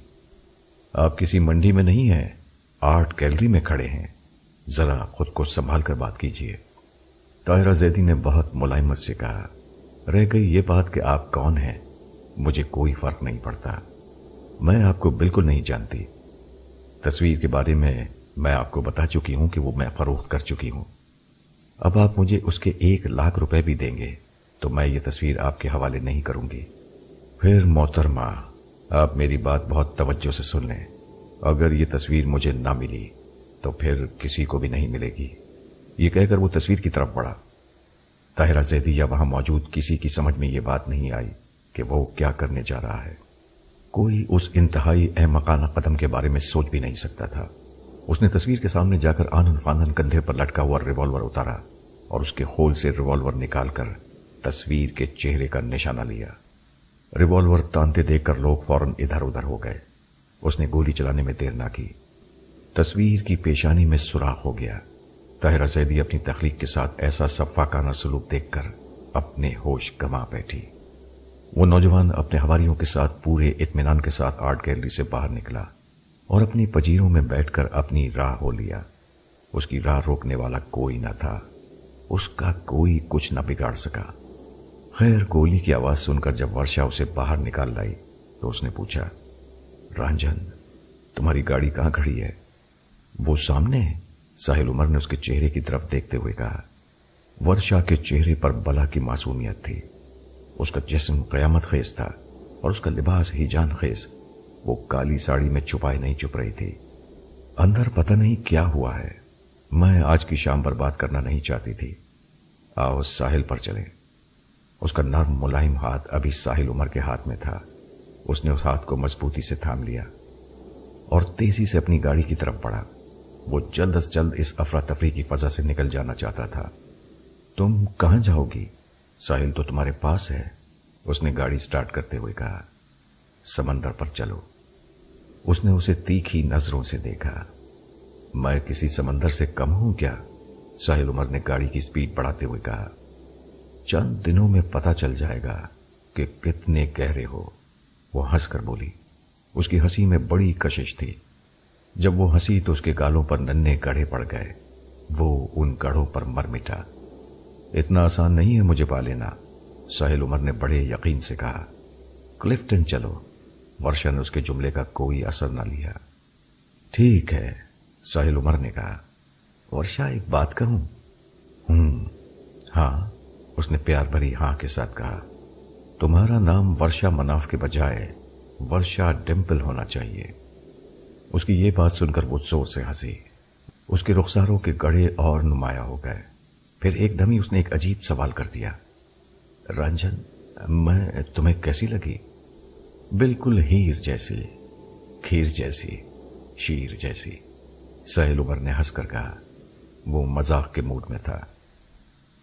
آپ کسی منڈی میں نہیں ہیں، آرٹ گیلری میں کھڑے ہیں، ذرا خود کو سنبھال کر بات کیجیے۔ طاہرہ زیدی نے بہت ملائمت سے کہا، رہ گئی یہ بات کہ آپ کون ہیں، مجھے کوئی فرق نہیں پڑتا، میں آپ کو بالکل نہیں جانتی۔ تصویر کے بارے میں آپ کو بتا چکی ہوں کہ وہ میں فروخت کر چکی ہوں۔ اب آپ مجھے اس کے 1,00,000 روپے بھی دیں گے تو میں یہ تصویر آپ کے حوالے نہیں کروں گی۔ پھر محترمہ، آپ میری بات بہت توجہ سے سن لیں، اگر یہ تصویر مجھے نہ ملی تو پھر کسی کو بھی نہیں ملے گی۔ یہ کہہ کر وہ تصویر کی طرف بڑھا۔ طاہرہ زیدی یا وہاں موجود کسی کی سمجھ میں یہ بات نہیں آئی کہ وہ کیا کرنے جا رہا ہے۔ کوئی اس انتہائی احمقانہ قدم کے بارے میں سوچ بھی نہیں سکتا تھا۔ اس نے تصویر کے سامنے جا کر آنن فانن کندھے پر لٹکا ہوا ریوالور اتارا اور اس کے خول سے ریوالور نکال کر تصویر کے چہرے کا نشانہ لیا۔ ریوالور تانتے دیکھ کر لوگ فوراً ادھر ادھر ہو گئے۔ اس نے گولی چلانے میں دیر نہ کی۔ تصویر کی پیشانی میں سوراخ ہو گیا۔ طاہرہ زیدی اپنی تخلیق کے ساتھ ایسا سفاکانہ سلوک دیکھ کر اپنے ہوش گما بیٹھی۔ وہ نوجوان اپنے حواریوں کے ساتھ پورے اطمینان کے ساتھ آرٹ گیلری سے باہر نکلا اور اپنی پجیروں میں بیٹھ کر اپنی راہ ہو لیا۔ اس کی راہ روکنے والا کوئی نہ تھا، اس کا کوئی کچھ نہ بگاڑ سکا۔ خیر، گولی کی آواز سن کر جب ورشا اسے باہر نکال لائی تو اس نے پوچھا، رانجن، تمہاری گاڑی کہاں کھڑی ہے؟ وہ سامنے ہے، ساحل عمر نے اس کے چہرے کی طرف دیکھتے ہوئے کہا۔ ورشا کے چہرے پر بلا کی معصومیت تھی۔ اس کا جسم قیامت خیز تھا اور اس کا لباس ہیجان خیز۔ وہ کالی ساڑی میں چھپائے نہیں چھپ رہی تھی۔ اندر پتہ نہیں کیا ہوا ہے۔ میں آج کی شام برباد کرنا نہیں چاہتی تھی۔ آؤ ساحل پر چلیں۔ اس کا نرم ملائم ہاتھ ابھی ساحل عمر کے ہاتھ میں تھا۔ اس نے اس ہاتھ کو مضبوطی سے تھام لیا اور تیزی سے اپنی گاڑی کی طرف بڑھا۔ وہ جلد از جلد اس افراتفری کی فضا سے نکل جانا چاہتا تھا۔ تم کہاں جاؤ گی؟ ساحل تو تمہارے پاس ہے، اس نے گاڑی سٹارٹ کرتے ہوئے کہا۔ سمندر پر چلو۔ اس نے اسے تیکھی نظروں سے دیکھا۔ میں کسی سمندر سے کم ہوں کیا؟ ساحل عمر نے گاڑی کی سپیڈ بڑھاتے ہوئے کہا۔ چند دنوں میں پتہ چل جائے گا کہ کتنے گہرے ہو، وہ ہنس کر بولی۔ اس کی ہنسی میں بڑی کشش تھی۔ جب وہ ہنسی تو اس کے گالوں پر ننھے گڑھے پڑ گئے۔ وہ ان گڑھوں پر مر مٹا۔ اتنا آسان نہیں ہے مجھے پا لینا، ساحل عمر نے بڑے یقین سے کہا۔ کلفٹن چلو۔ ورشا نے اس کے جملے کا کوئی اثر نہ لیا۔ ٹھیک ہے، ساحل عمر نے کہا۔ ورشا، ایک بات کہوں؟ ہاں، اس نے پیار بھری ہاں کے ساتھ کہا۔ تمہارا نام ورشا مناف کے بجائے ورشا ڈمپل ہونا چاہیے۔ اس کی یہ بات سن کر وہ زور سے ہنسی۔ اس کے رخساروں کے گڑھے اور نمایاں ہو گئے۔ پھر ایک دم ہی اس نے ایک عجیب سوال کر دیا۔ رنجن، میں تمہیں کیسی لگی؟ بالکل ہیر جیسی، کھیر جیسی، شیر جیسی، ساحل عمر نے ہنس کر کہا۔ وہ مذاق کے موڈ میں تھا۔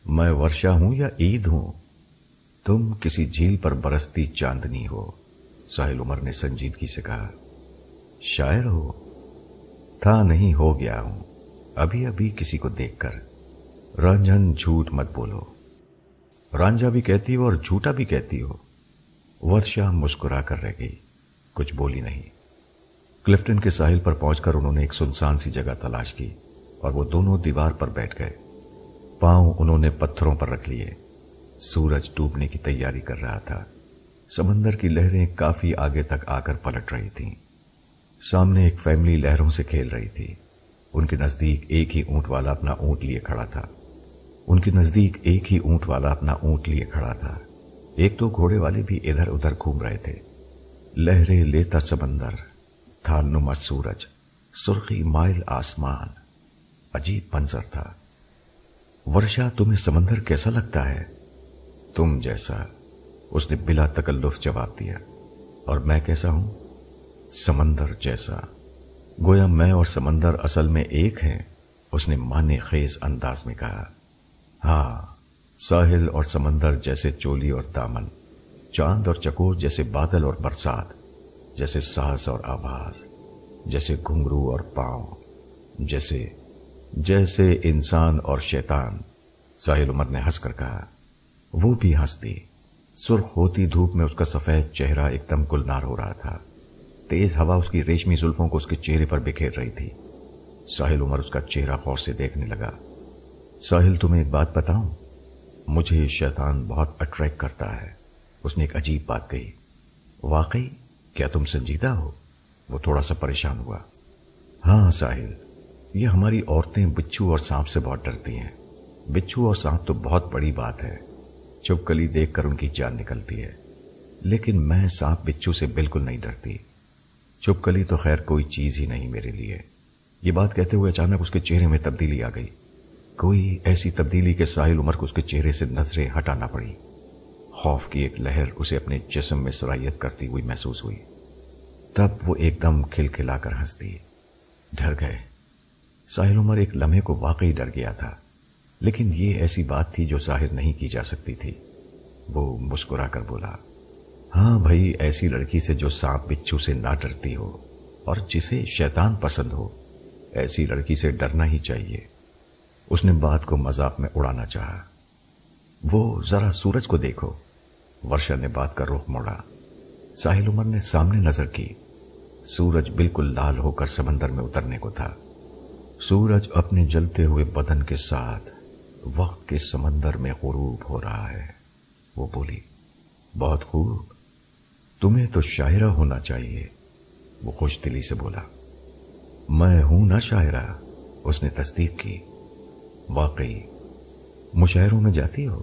میں ورشا ہوں یا عید ہوں؟ تم کسی جھیل پر برستی چاندنی ہو، ساحل عمر نے سنجیدگی سے کہا۔ شاعر ہو؟ تھا نہیں، ہو گیا ہوں، ابھی ابھی کسی کو دیکھ کر۔ رنجن، جھوٹ مت بولو۔ رانجھا بھی کہتی ہو اور جھوٹا بھی کہتی ہو۔ ورشا مسکرا کر رہ گئی، کچھ بولی نہیں۔ کلفٹن کے ساحل پر پہنچ کر انہوں نے ایک سنسان سی جگہ تلاش کی اور وہ دونوں دیوار پر بیٹھ گئے۔ پاؤں انہوں نے پتھروں پر رکھ لیے۔ سورج ڈوبنے کی تیاری کر رہا تھا۔ سمندر کی لہریں کافی آگے تک آ کر پلٹ رہی تھیں۔ سامنے ایک فیملی لہروں سے کھیل رہی تھی۔ ان کے نزدیک ایک ہی اونٹ والا اپنا اونٹ لیے کھڑا تھا۔ ایک دو گھوڑے والے بھی ادھر ادھر گھوم رہے تھے۔ لہریں لیتا سمندر، تھا نما سورج، سرخی مائل آسمان۔ عجیب منظر تھا۔ ورشا، تمہیں سمندر کیسا لگتا ہے؟ تم جیسا، اس نے بلا تکلف جواب دیا۔ اور میں کیسا ہوں؟ سمندر جیسا۔ گویا میں اور سمندر اصل میں ایک ہیں، اس نے معنی خیز انداز میں کہا۔ ہاں، ساحل اور سمندر جیسے چولی اور دامن، چاند اور چکور جیسے بادل اور برسات، جیسے ساز اور آواز، جیسے گھنگرو اور پاؤں، جیسے انسان اور شیطان، ساحل عمر نے ہنس کر کہا۔ وہ بھی ہنس دی۔ سرخ ہوتی دھوپ میں اس کا سفید چہرہ ایک دم گلنار ہو رہا تھا۔ تیز ہوا اس کی ریشمی زلفوں کو اس کے چہرے پر بکھیر رہی تھی۔ ساحل عمر اس کا چہرہ غور سے دیکھنے لگا۔ ساحل، تمہیں ایک بات بتاؤں؟ مجھے شیطان بہت اٹریکٹ کرتا ہے، اس نے ایک عجیب بات کہی۔ واقعی؟ کیا تم سنجیدہ ہو؟ وہ تھوڑا سا پریشان ہوا۔ ہاں ساحل، یہ ہماری عورتیں بچھو اور سانپ سے بہت ڈرتی ہیں۔ بچھو اور سانپ تو بہت بڑی بات ہے، چھپکلی دیکھ کر ان کی جان نکلتی ہے، لیکن میں سانپ بچھو سے بالکل نہیں ڈرتی۔ چھپکلی تو خیر کوئی چیز ہی نہیں میرے لیے۔ یہ بات کہتے ہوئے اچانک اس کے چہرے میں تبدیلی آ گئی، کوئی ایسی تبدیلی کہ ساحل عمر کو اس کے چہرے سے نظریں ہٹانا پڑی۔ خوف کی ایک لہر اسے اپنے جسم میں سرایت کرتی ہوئی محسوس ہوئی۔ تب وہ ایک دم کھلکھلا کر ہنس دی۔ ڈر گئے؟ ساحل عمر ایک لمحے کو واقعی ڈر گیا تھا، لیکن یہ ایسی بات تھی جو ظاہر نہیں کی جا سکتی تھی۔ وہ مسکرا کر بولا، ہاں بھائی، ایسی لڑکی سے جو سانپ بچھو سے نہ ڈرتی ہو اور جسے شیطان پسند ہو، ایسی لڑکی سے ڈرنا ہی چاہیے۔ اس نے بات کو مذاق میں اڑانا چاہا۔ وہ ذرا سورج کو دیکھو۔ ورشا نے بات کا رخ موڑا۔ ساحل عمر نے سامنے نظر کی۔ سورج بالکل لال ہو کر سمندر میں اترنے کو تھا۔ سورج اپنے جلتے ہوئے بدن کے ساتھ وقت کے سمندر میں غروب ہو رہا ہے۔ وہ بولی، بہت خوب، تمہیں تو شاعرہ ہونا چاہیے۔ وہ خوش دلی سے بولا، میں ہوں نہ شاعرہ۔ اس نے تصدیق کی۔ واقعی؟ مشاعروں میں جاتی ہو؟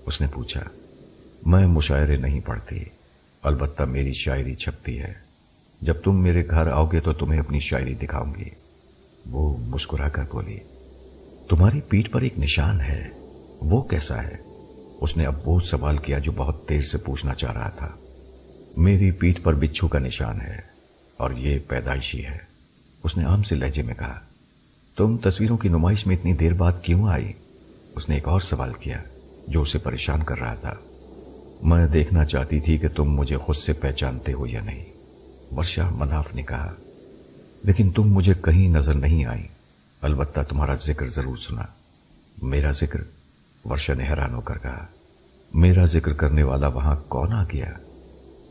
اس نے پوچھا۔ میں مشاعرے نہیں پڑھتی، البتہ میری شاعری چھپتی ہے۔ جب تم میرے گھر آؤ گے تو تمہیں اپنی شاعری دکھاؤں گی۔ وہ مسکرا کر بولی، تمہاری پیٹھ پر ایک نشان ہے، وہ کیسا ہے؟ اس نے اب وہ سوال کیا جو بہت دیر سے پوچھنا چاہ رہا تھا۔ میری پیٹھ پر بچھو کا نشان ہے اور یہ پیدائشی ہے، اس نے عام سے لہجے میں کہا۔ تم تصویروں کی نمائش میں اتنی دیر بعد کیوں آئی؟ اس نے ایک اور سوال کیا جو اسے پریشان کر رہا تھا۔ میں دیکھنا چاہتی تھی کہ تم مجھے خود سے پہچانتے ہو یا نہیں، ورشا مناف نے کہا۔ لیکن تم مجھے کہیں نظر نہیں آئی، البتہ تمہارا ذکر ضرور سنا۔ میرا ذکر؟ ورشا نے حیران ہو کر کہا۔ میرا ذکر کرنے والا وہاں کون آ گیا؟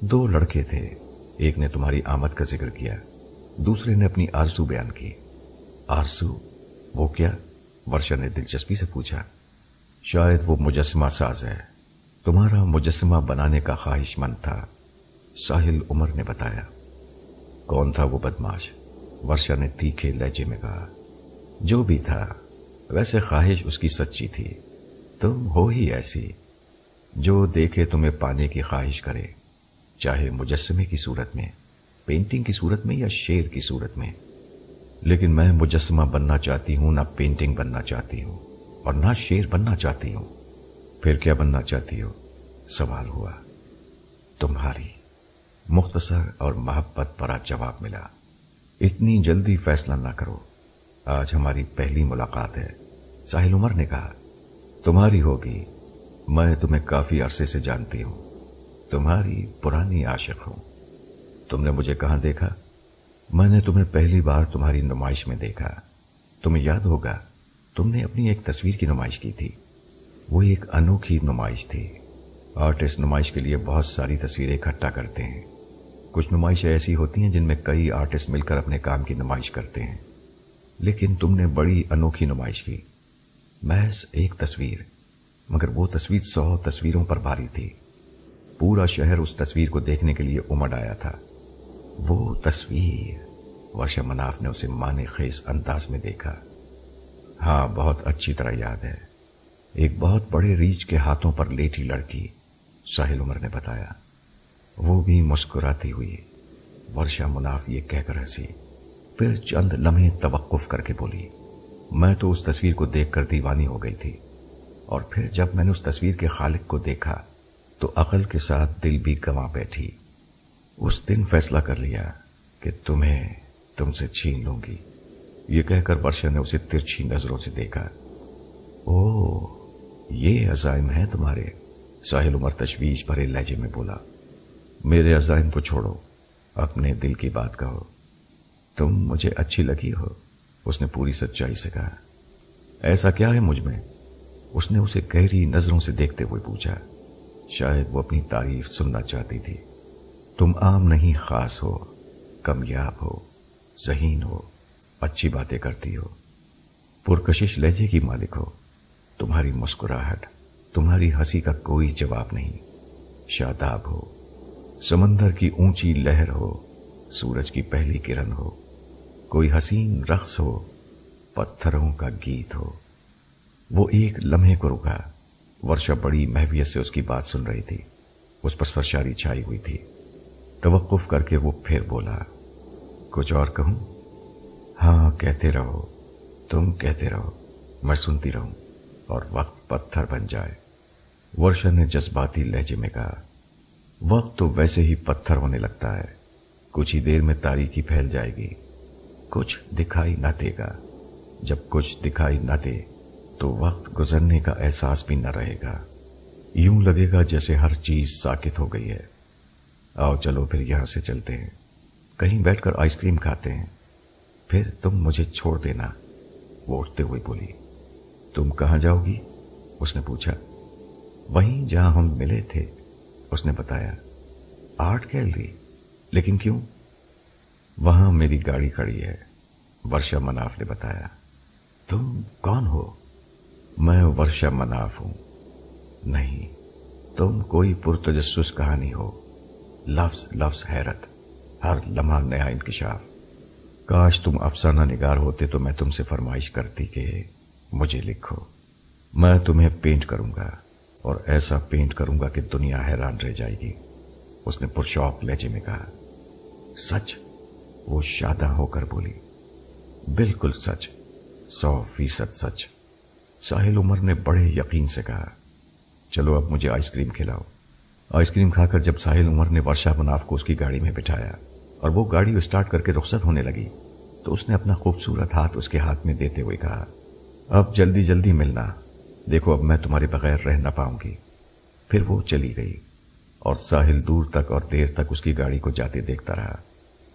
2 لڑکے تھے، ایک نے تمہاری آمد کا ذکر کیا، دوسرے نے اپنی آرزو بیان کی۔ آرزو؟ وہ کیا؟ ورشا نے دلچسپی سے پوچھا۔ شاید وہ مجسمہ ساز ہے، تمہارا مجسمہ بنانے کا خواہش مند تھا، ساحل عمر نے بتایا۔ کون تھا وہ بدماش؟ ورشا نے تیکھے لہجے میں کہا۔ جو بھی تھا، ویسے خواہش اس کی سچی تھی۔ تم ہو ہی ایسی، جو دیکھے تمہیں پانے کی خواہش کرے، چاہے مجسمے کی صورت میں، پینٹنگ کی صورت میں یا شعر کی صورت میں۔ لیکن میں مجسمہ بننا چاہتی ہوں، نہ پینٹنگ بننا چاہتی ہوں اور نہ شعر بننا چاہتی ہوں۔ پھر کیا بننا چاہتی ہو؟ سوال ہوا۔ تمہاری مختصر اور محبت بھرا جواب ملا۔ اتنی جلدی فیصلہ نہ کرو، آج ہماری پہلی ملاقات ہے، ساحل عمر نے کہا۔ تمہاری ہوگی، میں تمہیں کافی عرصے سے جانتی ہوں، تمہاری پرانی عاشق ہوں۔ تم نے مجھے کہاں دیکھا؟ میں نے تمہیں پہلی بار تمہاری نمائش میں دیکھا۔ تمہیں یاد ہوگا، تم نے اپنی ایک تصویر کی نمائش کی تھی۔ وہ ایک انوکھی نمائش تھی۔ آرٹسٹ نمائش کے لیے بہت ساری تصویریں اکٹھا کرتے ہیں۔ کچھ نمائشیں ایسی ہوتی ہیں جن میں کئی آرٹسٹ مل کر اپنے کام کی نمائش کرتے ہیں، لیکن تم نے بڑی انوکھی نمائش کی۔ محض ایک تصویر، مگر وہ تصویر 100 تصویروں پر بھاری تھی۔ پورا شہر اس تصویر کو دیکھنے کے لیے امڑ آیا تھا۔ وہ تصویر، ورشا مناف نے اسے معنی خیز انداز میں دیکھا۔ ہاں، بہت اچھی طرح یاد ہے، ایک بہت بڑے ریچھ کے ہاتھوں پر لیٹی لڑکی، ساحل عمر نے بتایا۔ وہ بھی مسکراتی ہوئی۔ ورشا مناف یہ کہہ کر ہنسی، پھر چند لمحے توقف کر کے بولی، میں تو اس تصویر کو دیکھ کر دیوانی ہو گئی تھی، اور پھر جب میں نے اس تصویر کے خالق کو دیکھا تو عقل کے ساتھ دل بھی گنوا بیٹھی۔ اس دن فیصلہ کر لیا کہ تمہیں تم سے چھین لوں گی۔ یہ کہہ کر ورشا نے اسے ترچھی نظروں سے دیکھا۔ اوہ، یہ عزائم ہیں تمہارے؟ ساحل عمر تشویش بھرے لہجے میں بولا۔ میرے عزائم کو چھوڑو، اپنے دل کی بات کہو۔ تم مجھے اچھی لگی ہو، اس نے پوری سچائی سے کہا۔ ایسا کیا ہے مجھ میں؟ اس نے اسے گہری نظروں سے دیکھتے ہوئے پوچھا۔ شاید وہ اپنی تعریف سننا چاہتی تھی۔ تم عام نہیں، خاص ہو، کامیاب ہو، ذہین ہو، اچھی باتیں کرتی ہو، پرکشش لہجے کی مالک ہو، تمہاری مسکراہٹ، تمہاری ہنسی کا کوئی جواب نہیں، شاداب ہو، سمندر کی اونچی لہر ہو، سورج کی پہلی کرن ہو، کوئی حسین رقص ہو، پتھروں کا گیت ہو۔ وہ ایک لمحے کو رکا۔ ورشا بڑی محویت سے اس کی بات سن رہی تھی، اس پر سرشاری چھائی ہوئی تھی۔ توقف کر کے وہ پھر بولا، کچھ اور کہوں؟ ہاں، کہتے رہو، تم کہتے رہو، میں سنتی رہوں اور وقت پتھر بن جائے۔ ورشا نے جذباتی لہجے میں کہا، وقت تو ویسے ہی پتھر ہونے لگتا ہے، کچھ ہی دیر میں تاریکی پھیل جائے گی، کچھ دکھائی نہ دے گا۔ جب کچھ دکھائی نہ دے تو وقت گزرنے کا احساس بھی نہ رہے گا، یوں لگے گا جیسے ہر چیز ساکت ہو گئی ہے۔ آؤ چلو پھر یہاں سے چلتے ہیں، کہیں بیٹھ کر آئس کریم کھاتے ہیں، پھر تم مجھے چھوڑ دینا۔ وہ اٹھتے ہوئے بولی۔ تم کہاں جاؤ گی؟ اس نے پوچھا۔ وہیں جہاں ہم ملے تھے، اس نے بتایا۔ Art gallery? لیکن کیوں؟ وہاں میری گاڑی کھڑی ہے، ورشا مناف نے بتایا۔ تم کون ہو؟ میں ورشا مناف ہوں۔ نہیں، تم کوئی پرتجسس کہانی ہو، لفظ لفظ حیرت، ہر لمحہ نیا انکشاف۔ کاش تم افسانہ نگار ہوتے تو میں تم سے فرمائش کرتی کہ مجھے لکھو، میں تمہیں پینٹ کروں گا، اور ایسا پینٹ کروں گا کہ دنیا حیران رہ جائے گی، اس نے پرشوق لہجے میں کہا۔ سچ؟ وہ شاداں ہو کر بولی۔ بالکل سچ، 100% سچ، ساحل عمر نے بڑے یقین سے کہا۔ چلو اب مجھے آئس کریم کھلاؤ۔ آئس کریم کھا کر جب ساحل عمر نے ورشا مناف کو اس کی گاڑی میں بٹھایا اور وہ گاڑی اسٹارٹ کر کے رخصت ہونے لگی تو اس نے اپنا خوبصورت ہاتھ اس کے ہاتھ میں دیتے ہوئے کہا، اب جلدی جلدی ملنا، دیکھو اب میں تمہارے بغیر رہ نہ پاؤں گی۔ پھر وہ چلی گئی اور ساحل دور تک اور دیر تک اس کی گاڑی کو جاتے دیکھتا رہا۔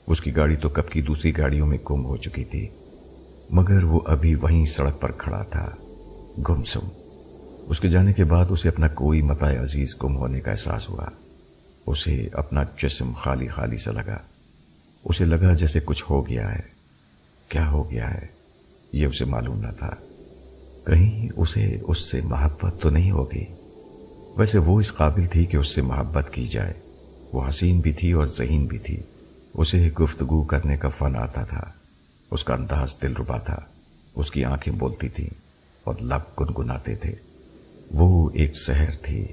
اس کی گاڑی تو کب کی دوسری گاڑیوں میں گم ہو چکی تھی، مگر وہ ابھی وہیں سڑک پر کھڑا تھا، گمسم۔ اس کے جانے کے بعد اسے اپنا کوئی متاع عزیز گم ہونے کا احساس ہوا۔ اسے اپنا جسم خالی خالی سا لگا۔ اسے لگا جیسے کچھ ہو گیا ہے۔ کیا ہو گیا ہے یہ اسے معلوم نہ تھا۔ کہیں اسے اس سے محبت تو نہیں ہوگی؟ ویسے وہ اس قابل تھی کہ اس سے محبت کی جائے۔ وہ حسین بھی تھی اور ذہین بھی تھی۔ اسے گفتگو کرنے کا فن آتا تھا، اس کا انداز دلربا تھا، اس کی آنکھیں بولتی تھیں اور لب گنگناتے تھے۔ وہ ایک سحر تھی،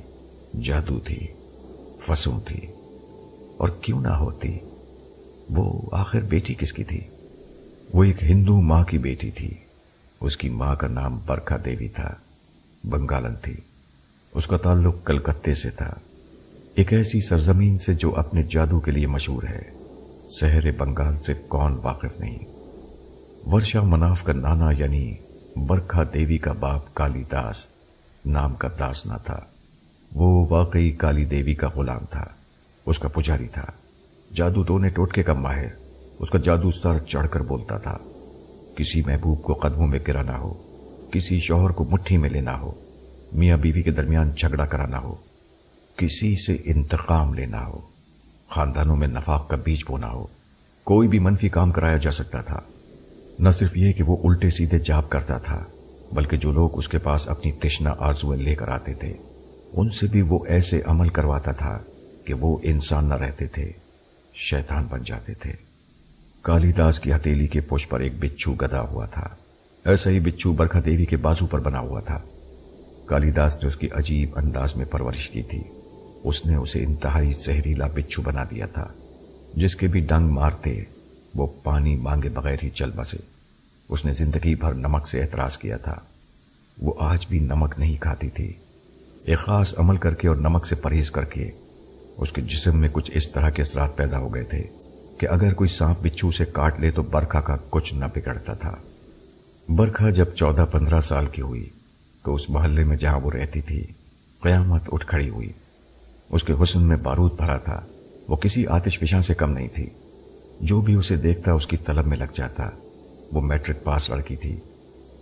جادو تھی، فسوں تھی، اور کیوں نہ ہوتی؟ وہ آخر بیٹی کس کی تھی؟ وہ ایک ہندو ماں کی بیٹی تھی۔ اس کی ماں کا نام برکھا دیوی تھا، بنگالن تھی۔ اس کا تعلق کلکتے سے تھا، ایک ایسی سرزمین سے جو اپنے جادو کے لیے مشہور ہے۔ شہر بنگال سے کون واقف نہیں؟ ورشا مناف کا نانا یعنی برکھا دیوی کا باپ کالی داس نام کا داس نہ تھا، وہ واقعی کالی دیوی کا غلام تھا، اس کا پجاری تھا، جادو ٹونے ٹوٹکے کا ماہر۔ اس کا جادو سر چڑھ کر بولتا تھا، کسی محبوب کو قدموں میں گرانا ہو، کسی شوہر کو مٹھی میں لینا ہو، میاں بیوی کے درمیان جھگڑا کرانا ہو، کسی سے انتقام لینا ہو، خاندانوں میں نفاق کا بیج بونا ہو، کوئی بھی منفی کام کرایا جا سکتا تھا۔ نہ صرف یہ کہ وہ الٹے سیدھے جاب کرتا تھا، بلکہ جو لوگ اس کے پاس اپنی تشنہ آرزویں لے کر آتے تھے ان سے بھی وہ ایسے عمل کرواتا تھا کہ وہ انسان نہ رہتے تھے، شیطان بن جاتے تھے۔ کالی داس کی ہتھیلی کے پش پر ایک بچھو گدا ہوا تھا۔ ایسا ہی بچھو برکھا دیوی کے بازو پر بنا ہوا تھا۔ کالی داس نے اس کی عجیب انداز میں پرورش کی تھی۔ اس نے اسے انتہائی زہریلا بچھو بنا دیا تھا، جس کے بھی ڈنگ مارتے وہ پانی مانگے بغیر ہی چل بسے۔ اس نے زندگی بھر نمک سے اعتراض کیا تھا۔ وہ آج بھی نمک نہیں کھاتی تھی۔ ایک خاص عمل کر کے اور نمک سے پرہیز کر کے اس کے جسم میں کچھ اس طرح کے اثرات پیدا ہو گئے تھے کہ اگر کوئی سانپ بچھو سے کاٹ لے تو برکھا کا کچھ نہ بگڑتا تھا۔ برکھا جب 14-15 سال کی ہوئی تو اس محلے میں جہاں وہ رہتی تھی قیامت اٹھ کھڑی ہوئی۔ اس کے حسن میں بارود بھرا تھا۔ وہ کسی آتش فشاں سے کم نہیں تھی۔ جو بھی اسے دیکھتا اس کی طلب میں لگ جاتا۔ وہ میٹرک پاس لڑکی تھی۔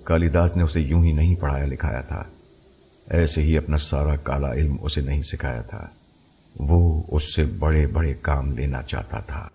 کالی داس نے اسے یوں ہی نہیں پڑھایا لکھایا تھا، ایسے ہی اپنا سارا کالا علم اسے نہیں سکھایا تھا۔ وہ اس سے بڑے بڑے کام لینا چاہتا تھا۔